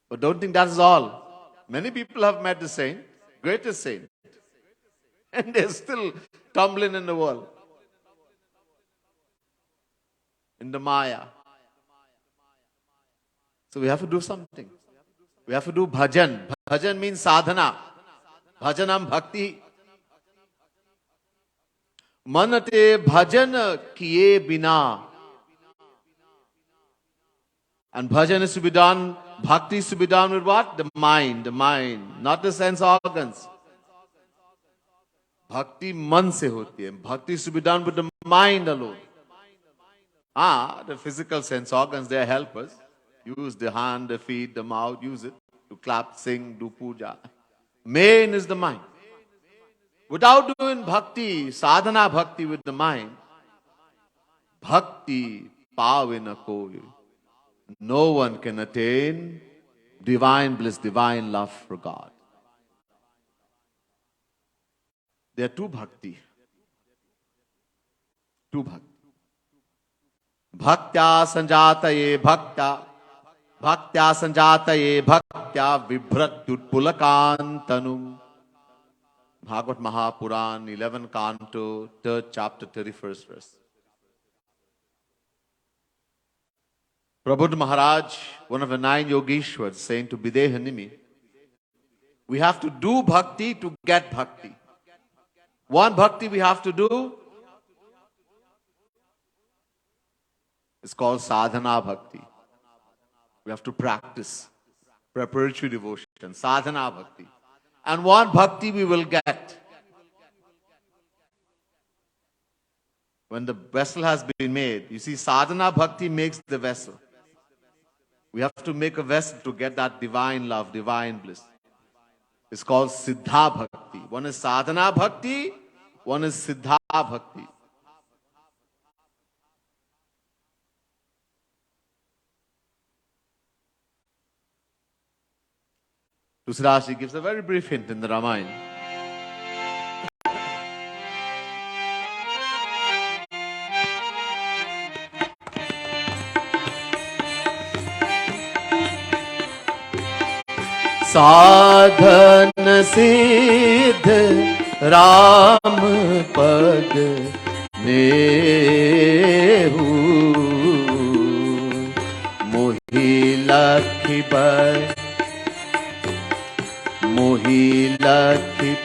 But don't think that is all. Many people have met the saint, greatest saint, and they're still tumbling in the world, in the Maya. So we have to do something. We have to do bhajan. Bhajan means sadhana. Bhajanam bhakti. Manate bhajan kiye bina. And bhajan is to be done, bhakti is to be done with what? The mind, not the sense organs. Bhakti man se hoti hai. Bhakti is to be done with the mind alone. The physical sense organs, they are helpers. Use the hand, the feet, the mouth, use it to clap, sing, do puja. Main is the mind. Without doing bhakti, sadhana bhakti with the mind, bhakti pavina koi. No one can attain divine bliss, divine love for God. There are two bhakti. Two bhakti. Bhaktya sanjataye bhaktya. Bhaktya sanjataye bhaktya vibhratyutpulakantanum. Bhagavad Mahapuran, 11 Canto, 3rd chapter, 31st verse. Prabhupada Maharaj, one of the 9 Yogeshwars, saying to Videhanimi, we have to do bhakti to get bhakti. One bhakti we have to do is called sadhana bhakti. We have to practice preparatory devotion, sadhana bhakti. And one bhakti we will get when the vessel has been made. You see, sadhana bhakti makes the vessel. We have to make a vessel to get that divine love, divine bliss. It's called siddha bhakti. One is sadhana bhakti, one is siddha bhakti. Tusrashi gives a very brief hint in the Ramayana. साधन सिद्ध राम पद नेहु मोहि लखि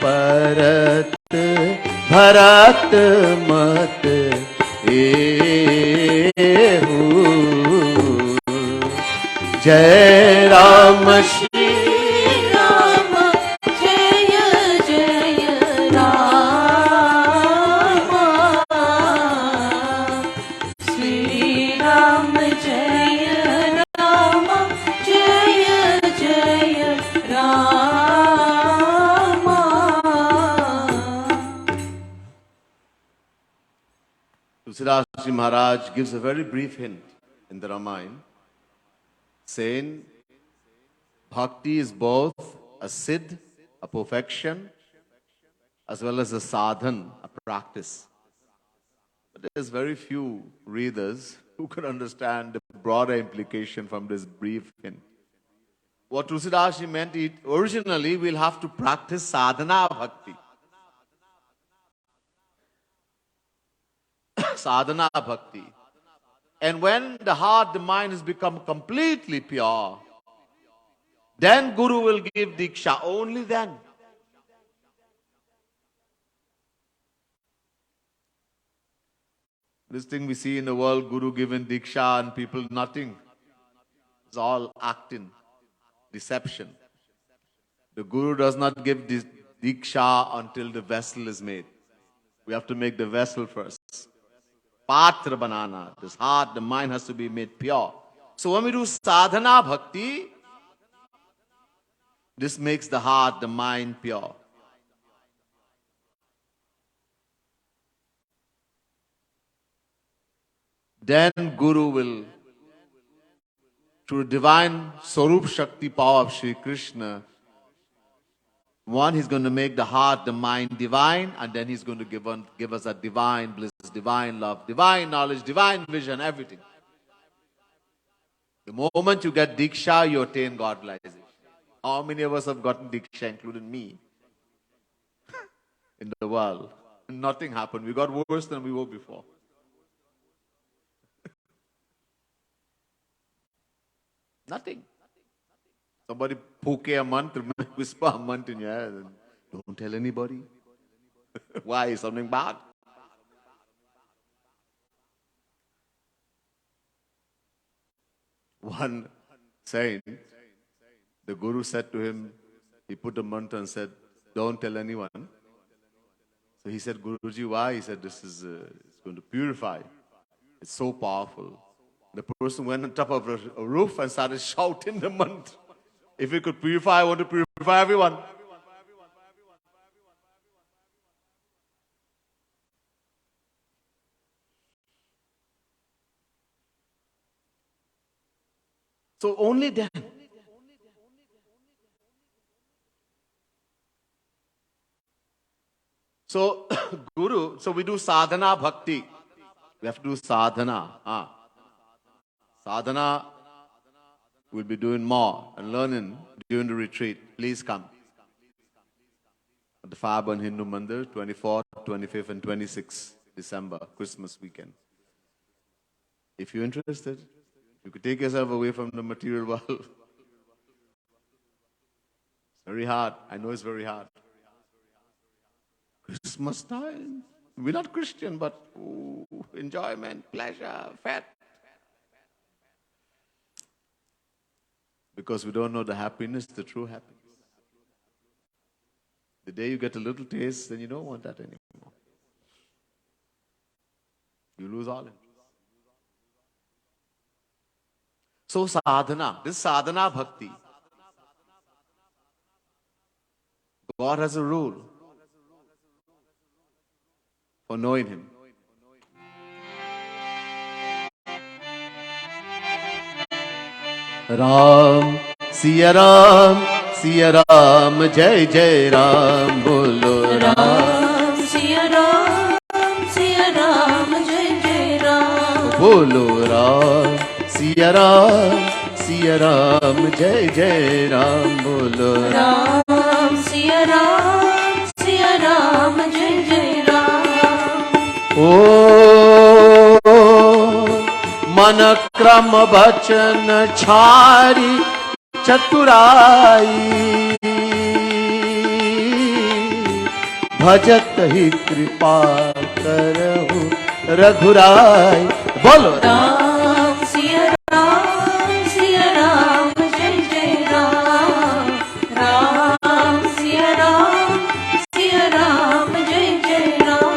परत भरत मत एहु जय Ram Tulsidas Maharaj gives a very brief hint in the Ramayana, saying bhakti is both a siddh, a perfection, as well as a sadhan, a practice. But there's very few readers who can understand the broader implication from this brief hint. What Tulsidas meant, originally we'll have to practice sadhana bhakti. Sadhana bhakti. And when the heart, the mind has become completely pure, then Guru will give Diksha, only then. This thing we see in the world, Guru giving Diksha and people nothing. It's all acting, deception. The Guru does not give this Diksha until the vessel is made. We have to make the vessel first. Patra banana. This heart, the mind has to be made pure. So when we do sadhana bhakti, this makes the heart, the mind pure. Then Guru will, through divine Sarup Shakti power of Sri Krishna, One, he's going to make the heart, the mind divine, and then he's going to give us a divine bliss, divine love, divine knowledge, divine vision, everything. The moment you get Diksha, you attain God-realization. How many of us have gotten Diksha, including me, in the world? Nothing happened. We got worse than we were before. Nothing. Somebody poke a mantra, whisper a mantra in your head, and don't tell anybody. Why? Is something bad? One saint, the Guru said to him, he put a mantra and said, don't tell anyone. So he said, Guruji, why? He said, this is it's going to purify. It's so powerful. The person went on top of a roof and started shouting the mantra. If it could purify, I want to purify everyone. So only then. So, Guru, so we do sadhana bhakti. We have to do sadhana. Sadhana, we'll be doing more and learning during the retreat. Please come. At the Fireburn Hindu Mandir, 24th, 25th and 26th December, Christmas weekend. If you're interested, you could take yourself away from the material world. It's very hard. I know it's very hard. Christmas time. We're not Christian, but enjoyment, pleasure, fat. Because we don't know the happiness, the true happiness. The day you get a little taste, then you don't want that anymore. You lose all it. So sadhana, this sadhana bhakti. God has a rule for knowing Him. Ram, Siya Ram, Jai Jai Ram, Bolo Ram, Siya Ram, Jai Jai Ram. Bolo Ram, Siya Ram, Jai Jai Ram, Bolo Ram, Siya Ram, Jai Jai Ram. O मन क्रम बचन छारी चतुराई भजत ही कृपा करहु रघुराई बोलो राम सिया राम जय जय राम राम सिया राम जय जय राम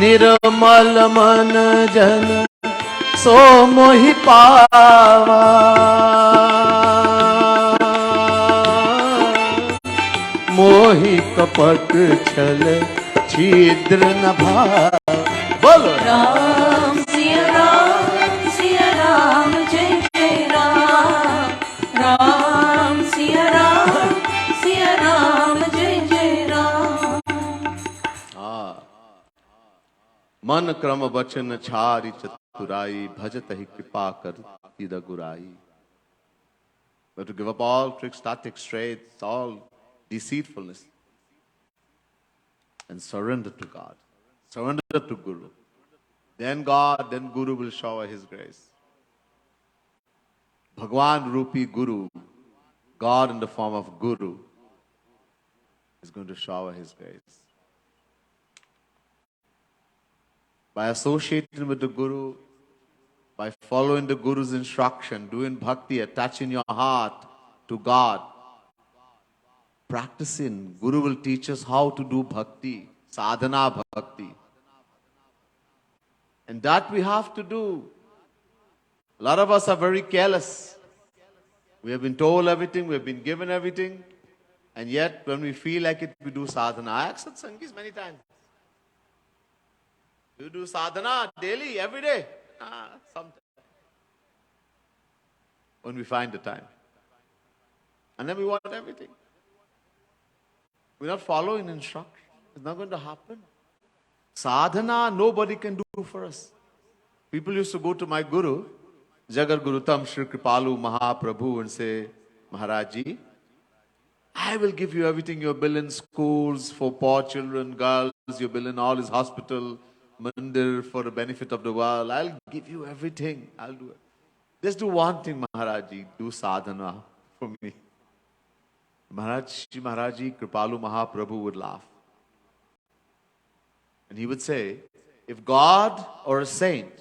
निर्मल मन जन सो मोहि पावा मोहि कपट छल छिद्र न भाव बोलो राम सिया राम जय जय राम राम सिया राम जय जय राम। मन क्रम वचन छारी चतुराई भजत ही कृपा कर गुराई. We have to give up all tricks, tactics, traits, all deceitfulness, and surrender to God, surrender to Guru. Then Guru will shower His grace. Bhagwan Rupi Guru, God in the form of Guru, is going to shower His grace. By associating with the Guru, by following the Guru's instruction, doing bhakti, attaching your heart to God, practicing, Guru will teach us how to do bhakti, sadhana bhakti. And that we have to do. A lot of us are very careless. We have been told everything, we have been given everything, and yet when we feel like it, we do sadhana. I asked Sangees many times. You do sadhana daily, every day. Sometimes. When we find the time. And then we want everything. We're not following instructions. It's not going to happen. Sadhana, nobody can do for us. People used to go to my guru, Jagar Gurutam Shri Kripalu Mahaprabhu, and say, Maharaji, I will give you everything. You're building schools for poor children, girls. You're building all his hospital, Mandir for the benefit of the world. I'll give you everything. I'll do it. Just do one thing, Maharaji. Do sadhana for me. Maharaji Kripalu Mahaprabhu would laugh. And he would say, if God or a saint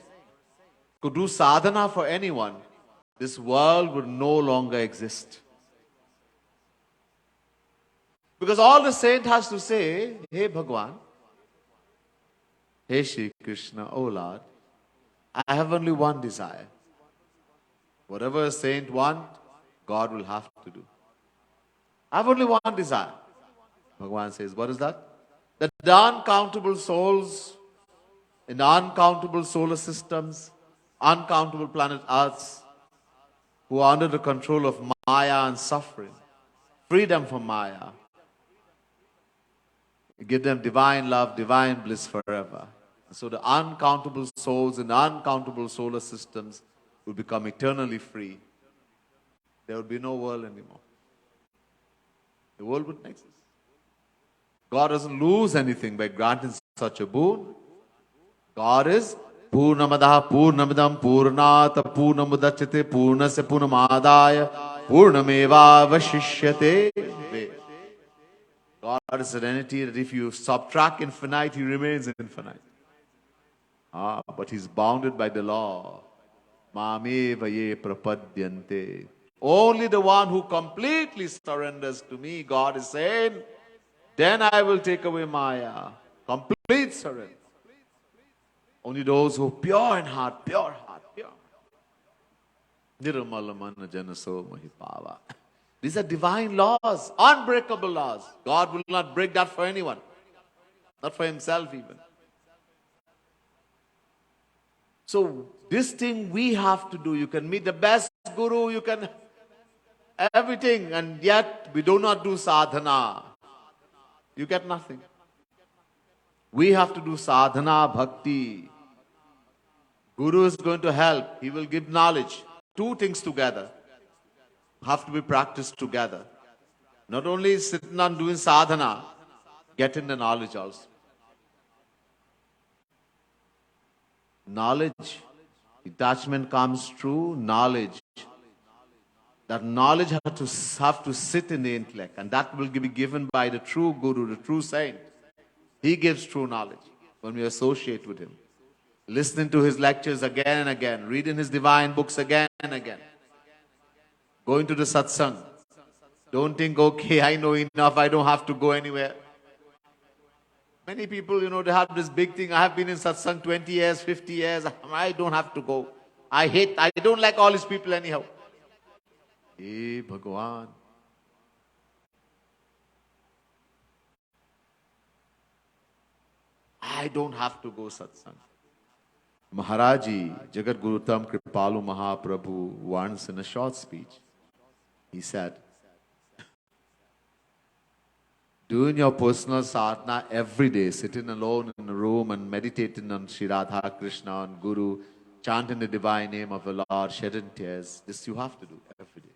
could do sadhana for anyone, this world would no longer exist. Because all the saint has to say, hey Bhagwan, hey Shri Krishna, oh Lord, I have only one desire. Whatever a saint wants, God will have to do. I have only one desire. Bhagwan says, what is that? That the uncountable souls in the uncountable solar systems, uncountable planet Earths, who are under the control of Maya and suffering, freedom from Maya, give them divine love, divine bliss forever. So the uncountable souls in the uncountable solar systems will become eternally free. There will be no world anymore. The world wouldn't exist. God doesn't lose anything by granting such a boon. God is Purnamadaha Purnamidam Purnata Purnamudachate Purnasya Purnamadaya Purnameva Vashishyate. God is an entity that if you subtract infinite, He remains infinite. But He's bounded by the law. Mameva ye prapadyante. Only the one who completely surrenders to me, God is saying, then I will take away Maya. Complete surrender. Only those who are pure in heart, pure. Nirmala mana janaso mahipava. These are divine laws, unbreakable laws. God will not break that for anyone. Not for Himself even. So this thing we have to do. You can meet the best guru, you can everything, and yet we do not do sadhana. You get nothing. We have to do sadhana, bhakti. Guru is going to help. He will give knowledge. Two things together have to be practiced together. Not only sitting on doing sadhana, getting the knowledge also. Knowledge, detachment comes through knowledge. That knowledge have to sit in the intellect, and that will be given by the true Guru, the true saint. He gives true knowledge when we associate with him. Listening to his lectures again and again, reading his divine books again and again. Going to the satsang. Don't think, okay, I know enough, I don't have to go anywhere. Many people, they have this big thing. I have been in satsang 20 years, 50 years. I don't have to go. I don't like all these people anyhow. Hey, Bhagwan. I don't have to go satsang. Maharaji, Jagat Gurutam Kripalu Mahaprabhu, once in a short speech, he said, doing your personal sadhana every day, sitting alone in a room and meditating on Sri Radha Krishna and Guru, chanting the divine name of the Lord, shedding tears, this you have to do every day.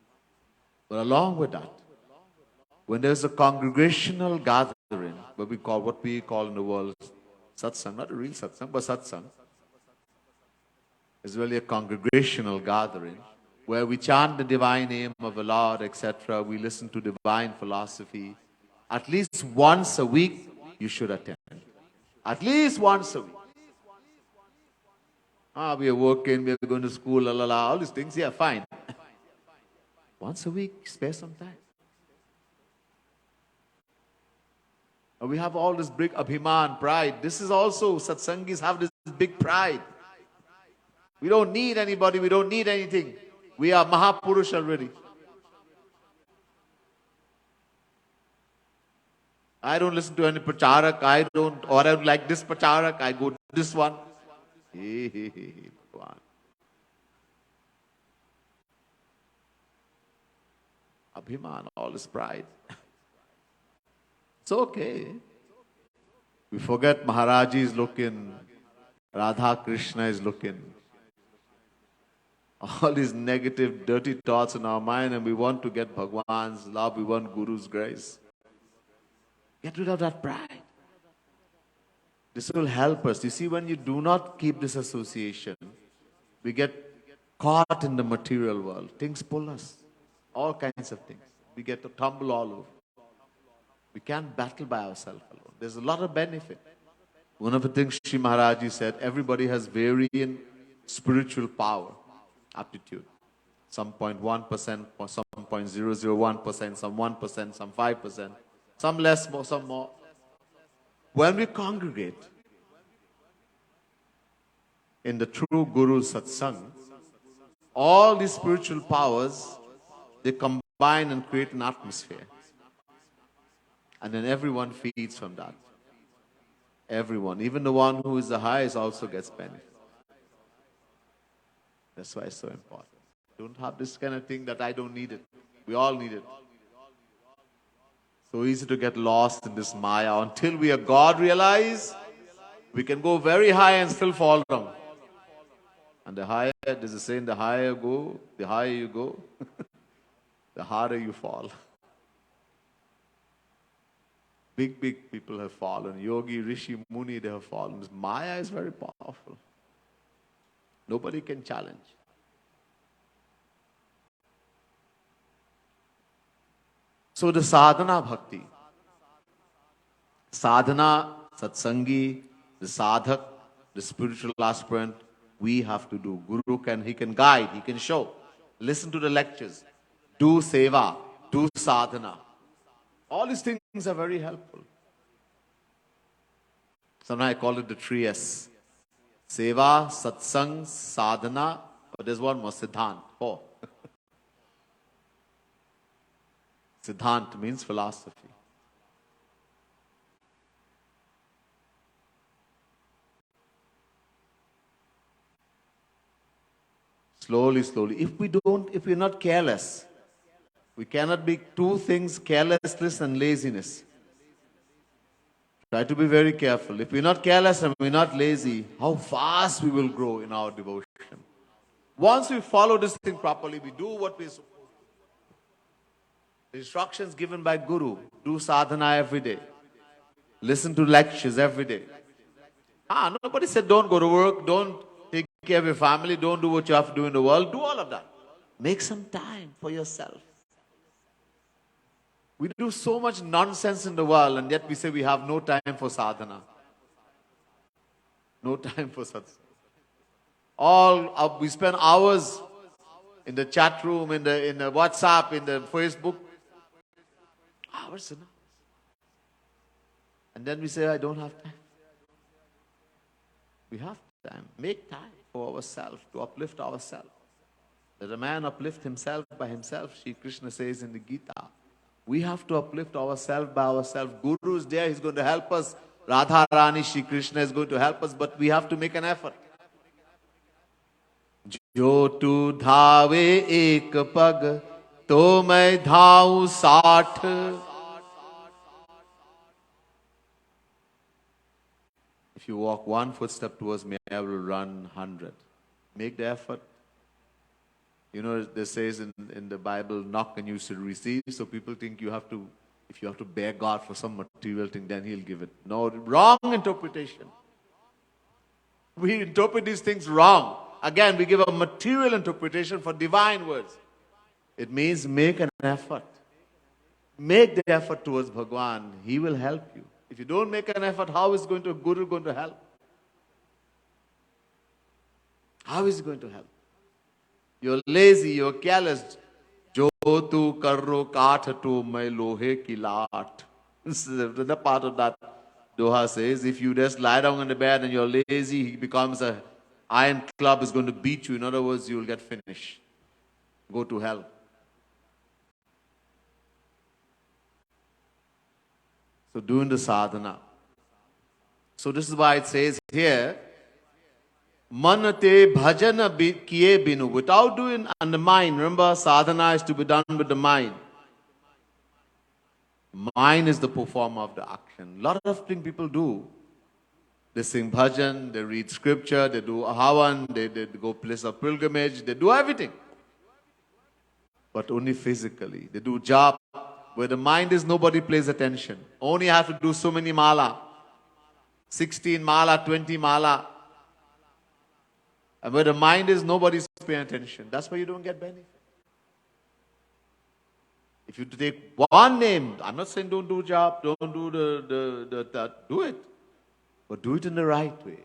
But along with that, when there's a congregational gathering, what we call in the world satsang, not a real satsang, but satsang, is really a congregational gathering where we chant the divine name of the Lord, etc. We listen to divine philosophy. At least once a week, you should attend. At least once a week. We are working, we are going to school, all these things, yeah, fine. Once a week, spare some time. We have all this big abhiman, pride. This is also, satsangis have this big pride. We don't need anybody, we don't need anything. We are Mahapurush already. I don't listen to any pracharak, I don't like this pracharak, I go to this one. Abhiman, all his pride. It's okay. We forget Maharaji is looking, Radha Krishna is looking. All these negative, dirty thoughts in our mind, and we want to get Bhagwan's love, we want Guru's grace. Get rid of that pride. This will help us. You see, when you do not keep this association, we get caught in the material world. Things pull us. All kinds of things. We get to tumble all over. We can't battle by ourselves alone. There's a lot of benefit. One of the things Sri Maharaji said, everybody has varying spiritual power, aptitude. Some 0.1%, or some 0.001%, some 1%, some 5%, some less, more, some more. When we congregate in the true Guru Satsang, all these spiritual powers, they combine and create an atmosphere. And then everyone feeds from that. Everyone, even the one who is the highest, also gets benefit. That's why it's so important. Don't have this kind of thing that I don't need it. We all need it. So easy to get lost in this Maya. Until we are God realized, we can go very high and still fall down. And the higher, there's a saying, the higher you go, the harder you fall. Big people have fallen. Yogi, Rishi, Muni, they have fallen. This Maya is very powerful. Nobody can challenge. So the sadhana bhakti, sadhana, satsangi, the sadhak, the spiritual aspirant, we have to do. Guru he can guide, he can show. Listen to the lectures. Do seva, do sadhana. All these things are very helpful. Sometimes I call it the 3S. Seva, satsang, sadhana, but there's one more, siddhant. 4. Siddhant means philosophy. Slowly, slowly. If we're not careless, we cannot be two things, carelessness and laziness. Try to be very careful. If we're not careless and we're not lazy, how fast we will grow in our devotion. Once we follow this thing properly, we do what we're supposed to. The instructions given by Guru, do sadhana every day. Listen to lectures every day. Nobody said don't go to work, don't take care of your family, don't do what you have to do in the world. Do all of that. Make some time for yourself. We do so much nonsense in the world, and yet we say we have no time for sadhana. No time for satsang. We spend hours in the chat room, in the WhatsApp, in the Facebook. Hours and hours. And then we say, I don't have time. We have time. Make time for ourselves, to uplift ourselves. Let a man uplift himself by himself, Shri Krishna says in the Gita. We have to uplift ourselves by ourselves. Guru is there, he's going to help us. Radha Rani, Shri Krishna is going to help us, but we have to make an effort. Jo tu dhave ek pag, to main dhau 60. If you walk one footstep towards me, I will run 100. Make the effort. You know, there says in the Bible, knock and you shall receive. So people think if you have to beg God for some material thing, then He'll give it. No, wrong interpretation. We interpret these things wrong. Again, we give a material interpretation for divine words. It means make an effort. Make the effort towards Bhagwan. He will help you. If you don't make an effort, how is Guru going to help? How is he going to help? You're lazy, you're careless. Jo tu karro kaath tu main lohe ki laat. The part of that Doha says, if you just lie down on the bed and you're lazy, he becomes a iron club, is going to beat you. In other words, you will get finished. Go to hell. So doing the sadhana. So this is why it says here, Manate bhajana kiye binu. Without doing on the mind, remember sadhana is to be done with the mind. Mind is the performer of the action. A lot of things people do. They sing bhajan, they read scripture, they do havan, they go place of pilgrimage, they do everything. But only physically. They do jap. Where the mind is, nobody pays attention. Only have to do so many mala. 16 mala, 20 mala. And where the mind is, nobody's paying attention. That's why you don't get benefit. If you take one name, I'm not saying don't do jap, don't do do it. But do it in the right way.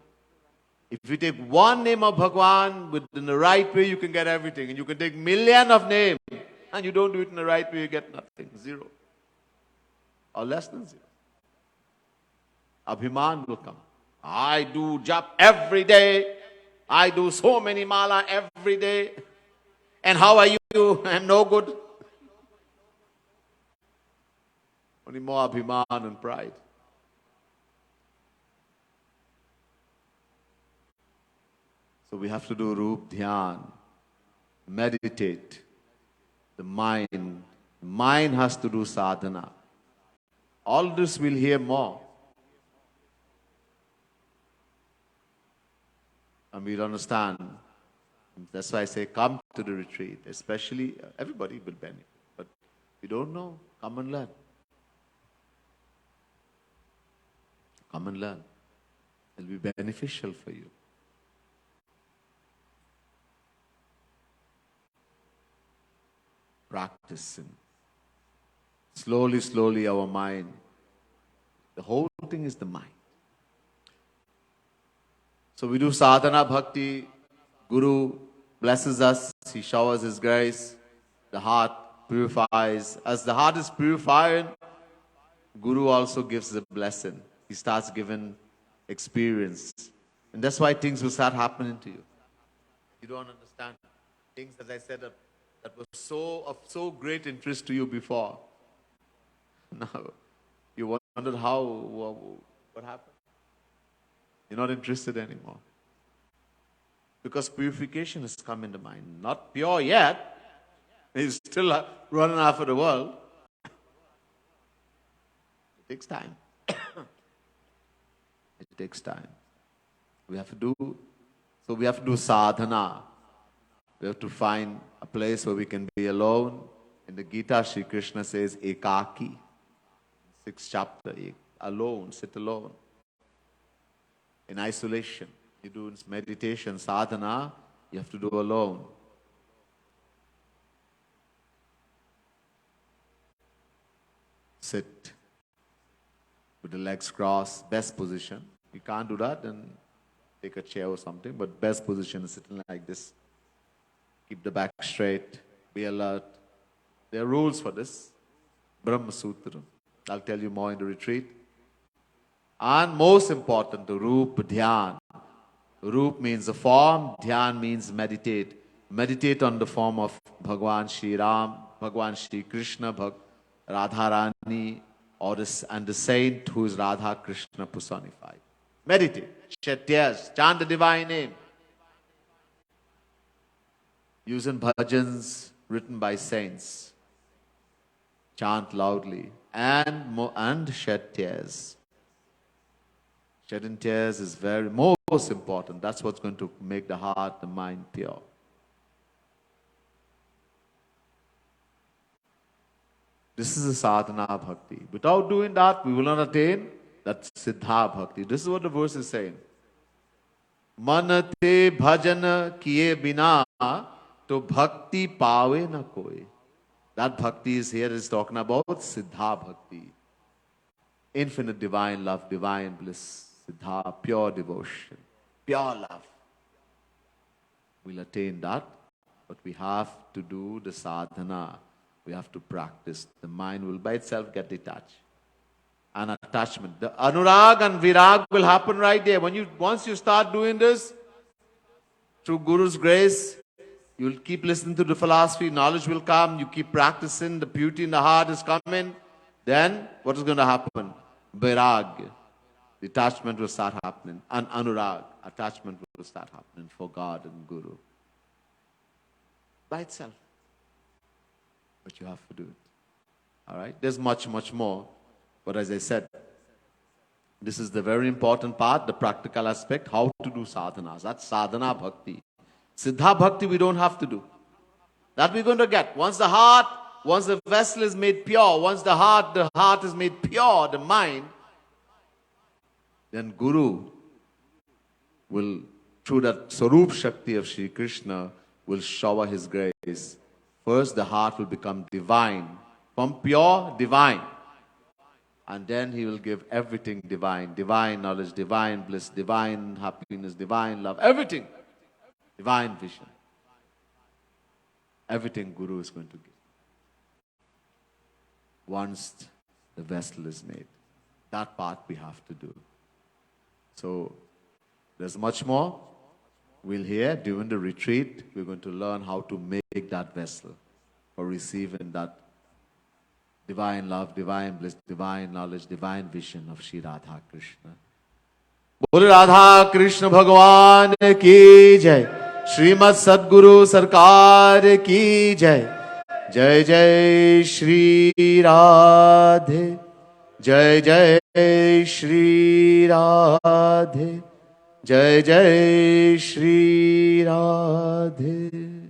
If you take one name of Bhagwan in the right way, you can get everything. And you can take million of names, and you don't do it in the right way, you get nothing. Zero. Or less than zero. Abhiman will come. I do jap every day. I do so many mala every day. And how are you? I'm no good. Only more abhiman and pride. So we have to do Roop Dhyan, meditate. The mind has to do sadhana. All this we'll hear more. And we'll understand. That's why I say come to the retreat. Especially, everybody will benefit. But if you don't know, come and learn. Come and learn. It will be beneficial for you. Practicing. Slowly our mind. The whole thing is the mind. So we do sadhana bhakti. Guru blesses us. He showers his grace. The heart purifies. As the heart is purified, Guru also gives a blessing. He starts giving experience. And that's why things will start happening to you. You don't understand. Things, as I said, that was of so great interest to you before. Now, you wondered what happened. You're not interested anymore. Because purification has come in the mind. Not pure yet. He's still running after the world. It takes time. It takes time. We have to do sadhana. We have to find a place where we can be alone. In the Gita, Sri Krishna says, Ekaki. 6th chapter, alone, sit alone. In isolation. You do meditation, sadhana, you have to do alone. Sit with the legs crossed, best position. You can't do that, then take a chair or something, but best position is sitting like this. Keep the back straight, be alert. There are rules for this. Brahma Sutra. I'll tell you more in the retreat. And most important, the Roop Dhyan. Roop means the form, Dhyan means meditate. Meditate on the form of Bhagwan Shri Ram, Bhagwan Shri Krishna, Radharani, and the saint who is Radha Krishna personified. Meditate, shed tears, chant the divine name. Using bhajans written by saints. Chant loudly and shed tears. Shedding tears is most important. That's what's going to make the heart, the mind pure. This is a sadhana bhakti. Without doing that, we will not attain that siddha bhakti. This is what the verse is saying. Manate bhajan kiye bina to bhakti paave na koi. That bhakti is talking about siddha bhakti. Infinite divine love, divine bliss. Siddha, pure devotion, pure love. We'll attain that, but we have to do the sadhana. We have to practice. The mind will by itself get detached. And attachment. The Anurag and Virag will happen right there. Once you start doing this, through Guru's grace, you'll keep listening to the philosophy, knowledge will come, you keep practicing, the beauty in the heart is coming. Then, what is going to happen? Virag. Detachment will start happening. And Anurag, attachment will start happening for God and Guru. By itself. But you have to do it. All right, there's much, much more. But as I said, this is the very important part, the practical aspect, how to do sadhanas. That's sadhana bhakti. Siddha bhakti we don't have to do. That we're going to get. Once the vessel is made pure, once the heart is made pure, the mind, then Guru will, through that Sarup Shakti of Sri Krishna, will shower his grace. First the heart will become divine. From pure, divine. And then he will give everything divine. Divine knowledge, divine bliss, divine happiness, divine love, everything. Divine vision. Everything Guru is going to give. Once the vessel is made. That part we have to do. So, there's much more we'll hear during the retreat. We're going to learn how to make that vessel for receiving that divine love, divine bliss, divine knowledge, divine vision of Shri Radha Krishna. Bol Radha Krishna Bhagwan ki jai. Srimad Sadguru Sarkar ki jai. Jai Jai Shri Radhe. Jai Jai Shri Radhe. Jai Jai Shri Radhe.